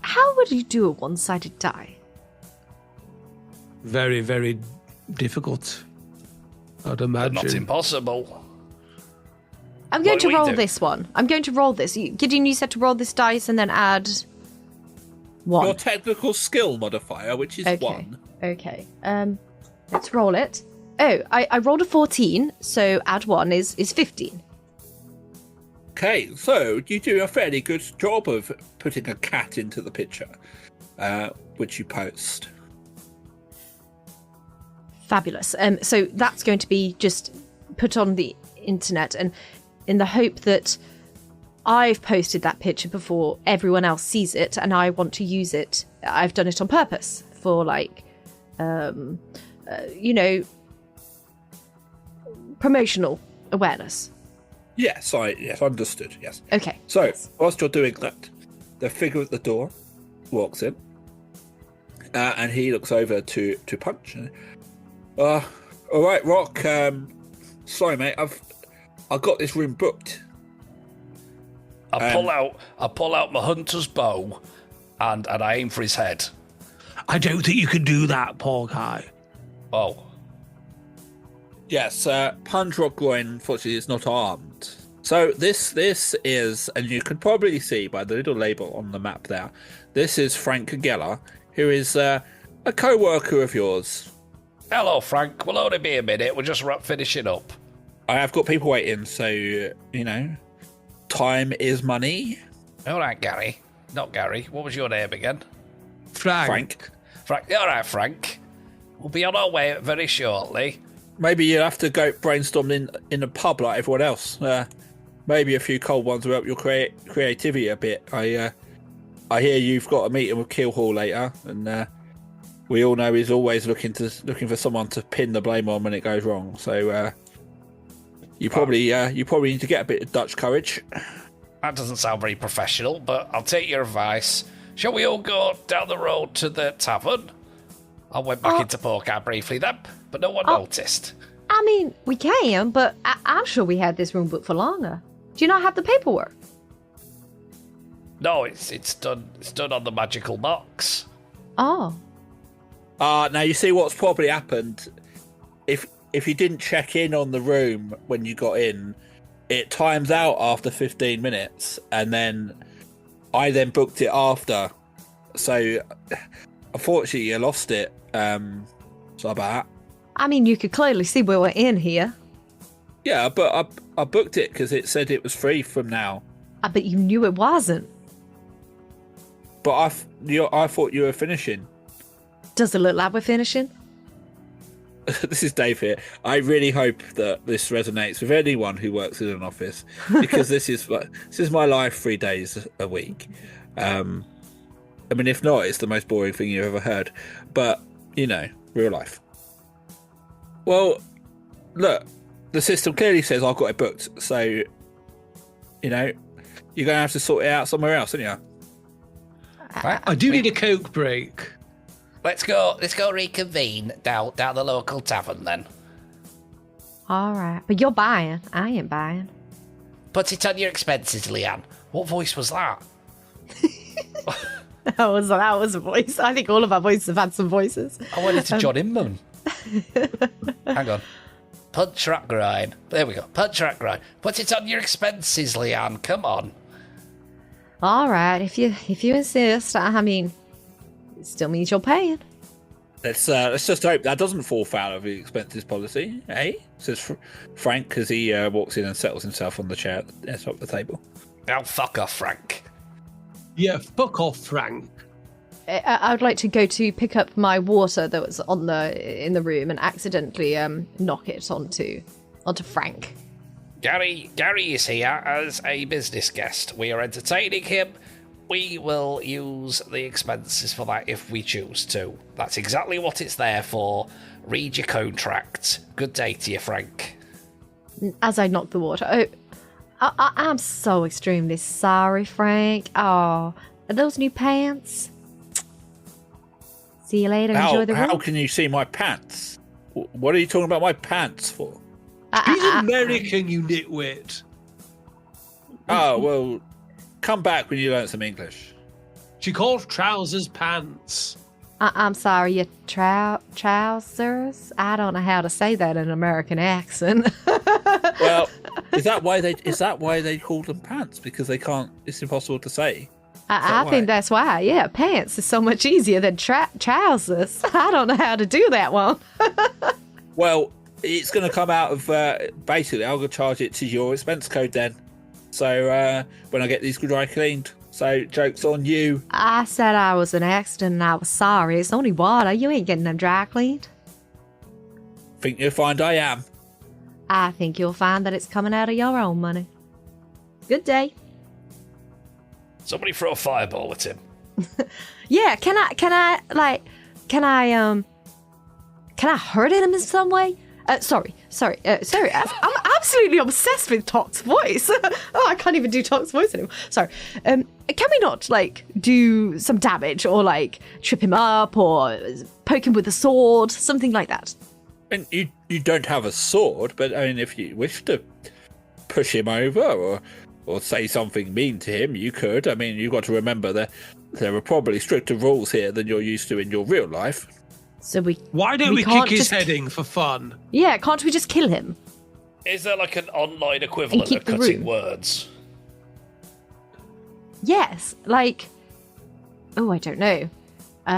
How would you do a one-sided die? Very, very difficult, I'd But imagine. not impossible. I'm going What to do we roll do? this one. I'm going to roll this. Gideon, you said to roll this dice and then add 1. Your technical skill modifier, which is 1. Okay. Let's roll it. Oh, I rolled a 14, so add 1 is 15. Okay, so you do a fairly good job of putting a cat into the picture, which you post. Fabulous. So that's going to be just put on the internet, and in the hope that I've posted that picture before everyone else sees it, and I want to use it. I've done it on purpose for, like, promotional awareness. Yes, understood. Yes. Okay. So whilst you're doing that, the figure at the door walks in, and he looks over to Punch. All right, Rock. Sorry, mate. I've got this room booked. I pull out my hunter's bow, and I aim for his head. I don't think you can do that, poor guy. Oh. Yes, Punch Rockgroin, unfortunately, is not armed. So this is, and you can probably see by the little label on the map there, this is Frank Geller, who is a co-worker of yours. Hello, Frank. We'll only be a minute. We're just finishing up. I have got people waiting, so, time is money. All right, Gary. Not Gary. What was your name again? Frank. Frank. All right, Frank. We'll be on our way very shortly. Maybe you'll have to go brainstorm in a pub like everyone else. Maybe a few cold ones will help your creativity a bit. I hear you've got a meeting with Keelhaul later, and we all know he's always looking for someone to pin the blame on when it goes wrong. So you probably need to get a bit of Dutch courage. That doesn't sound very professional, but I'll take your advice. Shall we all go down the road to the tavern? I went back into poker briefly then, but no one noticed. I mean, we can, but I'm sure we had this room booked for longer. Do you not have the paperwork? No, it's done. It's done on the magical box. Oh. Now you see what's probably happened. If you didn't check in on the room when you got in, it times out after 15 minutes, and then I then booked it after. So unfortunately, you lost it. So about. I mean, you could clearly see we were in here. Yeah, but I booked it because it said it was free from now. I bet you knew it wasn't. But I thought you were finishing. Does it look like we're finishing? This is Dave here. I really hope that this resonates with anyone who works in an office, because this is my life 3 days a week. I mean, if not, it's the most boring thing you've ever heard. But real life. Well, look, the system clearly says I've got it booked, so you're gonna have to sort it out somewhere else, aren't you? I do need a Coke break. Let's go reconvene down the local tavern then. All right, but you're buying. I ain't buying. Put it on your expenses, Leanne. What voice was that? That was a voice. I think all of our voices have had some voices. I went into John Inman. Hang on. Punch rat grind. There we go. Punch rat grind. Put it on your expenses, Leanne. Come on. All right, if you insist. I mean, it still means you're paying. Let's just hope that doesn't fall foul of the expenses policy, eh? Says Frank as he walks in and settles himself on the chair at the top of the table. Oh, fuck off, Frank. Yeah, fuck off, Frank. I would like to go to pick up my water that was in the room and accidentally knock it onto Frank. Gary is here as a business guest. We are entertaining him. We will use the expenses for that if we choose to. That's exactly what it's there for. Read your contract. Good day to you, Frank. As I knock the water. Oh, I'm so extremely sorry, Frank. Oh, are those new pants? See you later. Enjoy the room. How can you see my pants? What are you talking about my pants for? He's American, you nitwit. Oh, well, come back when you learn some English. She calls trousers pants. I'm sorry, your trousers? I don't know how to say that in an American accent. Well, is that why they call them pants? Because they can't. It's impossible to say. I think that's why. Yeah, pants is so much easier than trousers. I don't know how to do that one. Well, it's going to come out of basically. I'm going to charge it to your expense code then. So when I get these dry cleaned. So joke's on you. I said I was an accident and I was sorry. It's only water. You ain't getting them dry cleaned. Think you'll find I am. I think you'll find that it's coming out of your own money. Good day. Somebody throw a fireball at him. Yeah, can I hurt him in some way? Sorry. I'm absolutely obsessed with Tok's voice. Oh, I can't even do Tok's voice anymore. Sorry. Can we not, do some damage or, trip him up or poke him with a sword? Something like that. And you don't have a sword, but, I mean, if you wish to push him over or say something mean to him, you could. I mean, you've got to remember that there are probably stricter rules here than you're used to in your real life. So why don't we kick his head in for fun? Yeah, can't we just kill him? Is there an online equivalent of cutting words? Yes, oh, I don't know.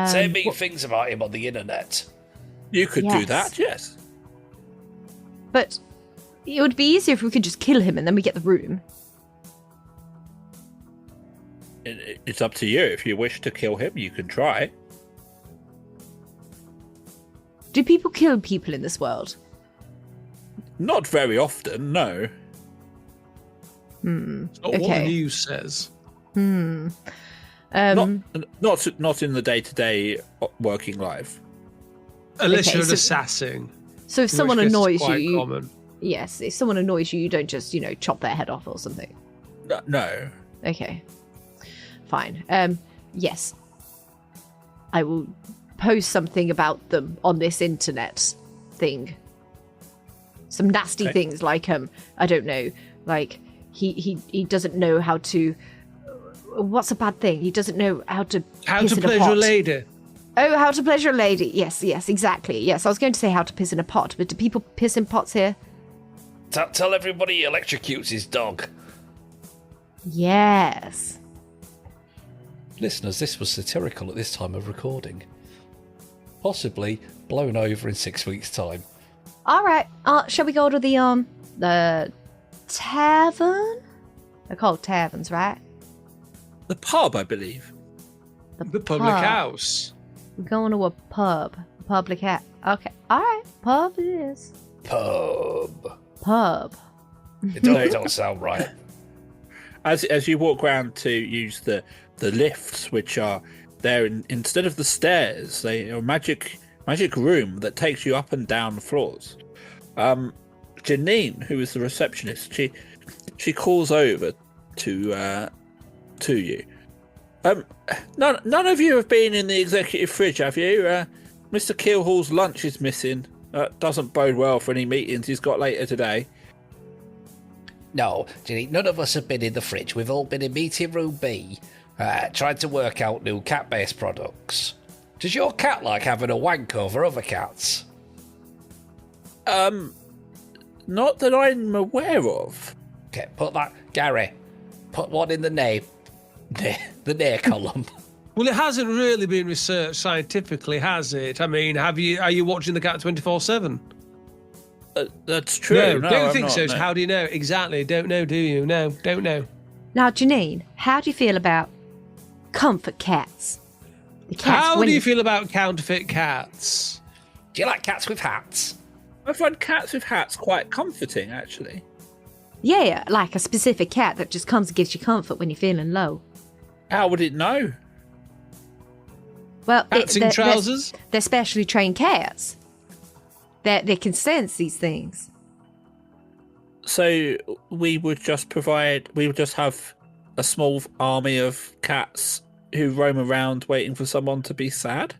Say mean things about him on the internet. You could do that, yes. But it would be easier if we could just kill him and then we get the room. It's up to you. If you wish to kill him, you can try. Do people kill people in this world? Not very often, no. Not what the news says. Not in the day-to-day working life. Unless you're an assassin. So if someone annoys you, common. Yes, if someone annoys you, you don't just chop their head off or something. No. Okay, fine. Yes, I will post something about them on this internet thing. Some nasty things like I don't know, he doesn't know how to. What's a bad thing? He doesn't know how to pleasure a lady. Oh, how to pleasure a lady. Yes, exactly. Yes, I was going to say how to piss in a pot, but do people piss in pots here? Tell everybody he electrocutes his dog. Yes. Listeners, this was satirical at this time of recording. Possibly blown over in 6 weeks' time. All right. Shall we go to the tavern? They're called taverns, right? The pub, I believe. The public house. We're going to a pub. A public hat. Okay. All right. Pub it is. Pub. Pub. It don't sound right. As you walk around to use the lifts, which are there instead of the stairs, they are a magic room that takes you up and down the floors. Janine, who is the receptionist, she calls over to you. None of you have been in the executive fridge, have you? Mr. Keelhall's lunch is missing. Doesn't bode well for any meetings he's got later today. No, Ginny, none of us have been in the fridge. We've all been in meeting room B, trying to work out new cat-based products. Does your cat like having a wank over other cats? Not that I'm aware of. Okay, Gary, put one in the near column. Well, it hasn't really been researched scientifically, has it? I mean, are you watching the cat 24/7? That's true. No, don't think so. No. How do you know? Exactly. Don't know, do you? No, don't know. Now, Janine, how do you feel about comfort cats? The cats. How do you feel about counterfeit cats? Do you like cats with hats? I find cats with hats quite comforting, actually. Yeah, like a specific cat that just comes and gives you comfort when you're feeling low. How would it know? Well, cats in trousers? They're specially trained cats. They can sense these things. So we would just have a small army of cats who roam around waiting for someone to be sad?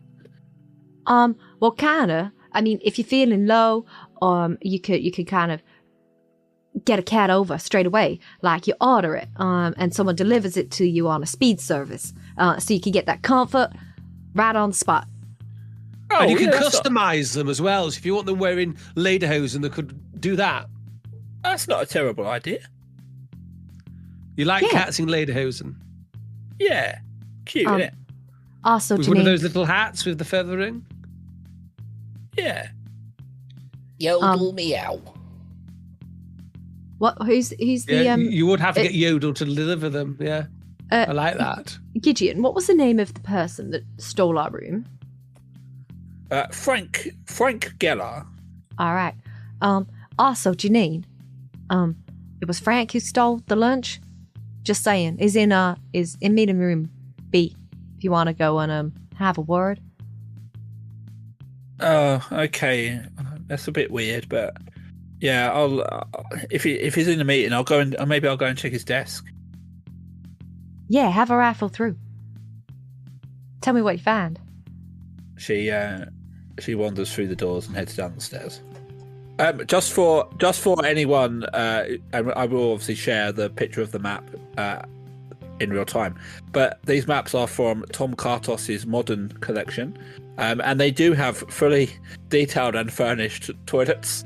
Well, kinda. I mean, if you're feeling low, you could kind of get a cat over straight away. Like you order it, and someone delivers it to you on a speed service, so you can get that comfort right on the spot. Oh, and you can customise them as well. So if you want them wearing lederhosen, they could do that. That's not a terrible idea. You like cats in lederhosen? Yeah, cute, isn't it? Also, with one of those little hats with the feathering. Yeah. Yodel meow. What? Who's the? You would have to get Yodel to deliver them. Yeah, I like that. Gideon, what was the name of the person that stole our room? Frank Geller. All right. Also, Janine, it was Frank who stole the lunch. Just saying, is in meeting room B. If you want to go and have a word. Oh, okay. That's a bit weird, but yeah, I'll if he's in the meeting, I'll go and check his desk. Yeah, have a rifle through. Tell me what you find. She wanders through the doors and heads down the stairs. Just for anyone, and I will obviously share the picture of the map in real time. But these maps are from Tom Kartos's modern collection, and they do have fully detailed and furnished toilets,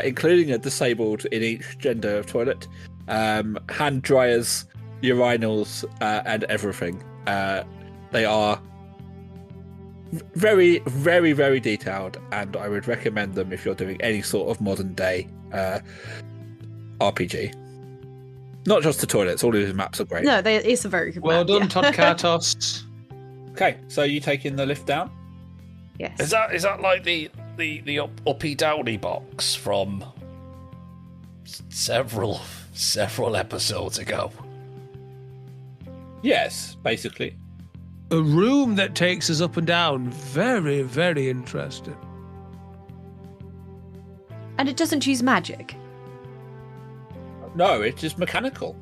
including a disabled in each gender of toilet, hand dryers, urinals, and everything. They are very, very, very detailed, and I would recommend them if you're doing any sort of modern day RPG. Not just the toilets, all of his maps are great. No, it's a very good well map. Well done, yeah. Todd Kartos. Okay, so you taking the lift down? Yes. Is that like the uppy downy box from several episodes ago? Yes, basically. A room that takes us up and down. Very, very interesting. And it doesn't choose magic. No, it's just mechanical.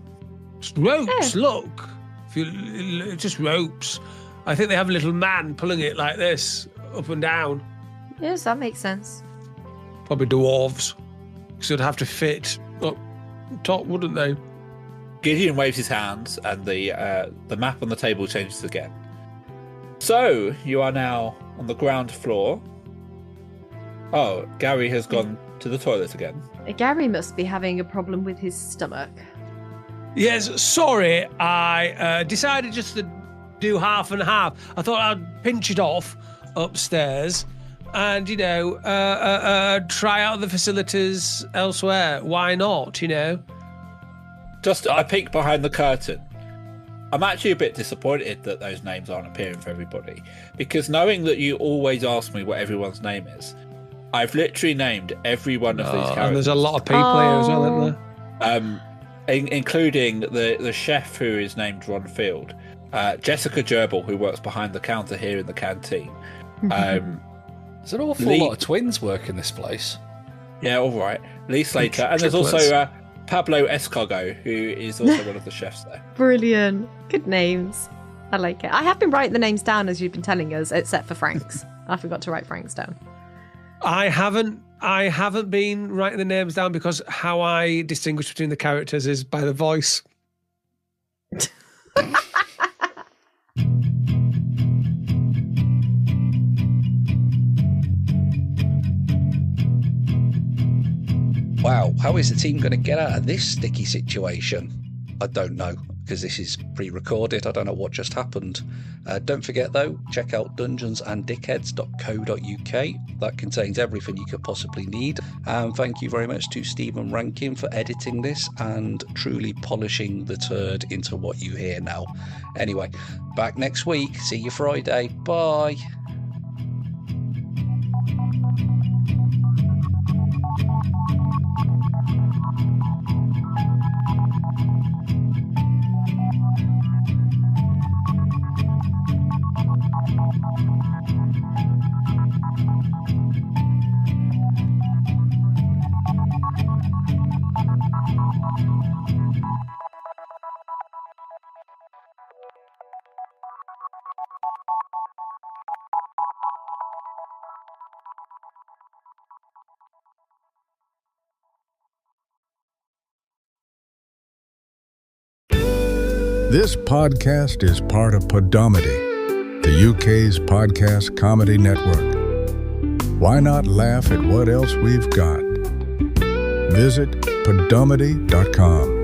Just ropes, look. Just ropes. I think they have a little man pulling it like this, up and down. Yes, that makes sense. Probably dwarves. Because they'd have to fit up top, wouldn't they? Gideon waves his hands, and the map on the table changes again. So, you are now on the ground floor. Oh, Gary has gone to the toilet again. Gary must be having a problem with his stomach. Yes, sorry. I decided just to do half and half. I thought I'd pinch it off upstairs and, try out the facilities elsewhere. Why not, Just a peek behind the curtain. I'm actually a bit disappointed that those names aren't appearing for everybody, because knowing that you always ask me what everyone's name is, I've literally named every one of these characters. And there's a lot of people here as well, isn't there? Including the chef who is named Ron Field, Jessica Gerbil, who works behind the counter here in the canteen. There's an awful lot of twins work in this place. Yeah, all right. Lee Slater. And there's also Pablo Escargot, who is also one of the chefs there. Brilliant. Good names. I like it. I have been writing the names down as you've been telling us, except for Frank's. I forgot to write Frank's down. I haven't been writing the names down because how I distinguish between the characters is by the voice. Wow, how is the team going to get out of this sticky situation? I don't know, because this is pre-recorded. I don't know what just happened. Don't forget, though, check out dungeonsanddickheads.co.uk. That contains everything you could possibly need. And thank you very much to Stephen Rankin for editing this and truly polishing the turd into what you hear now. Anyway, back next week. See you Friday. Bye. This podcast is part of Podomedy, the UK's podcast comedy network. Why not laugh at what else we've got? Visit podomedy.com.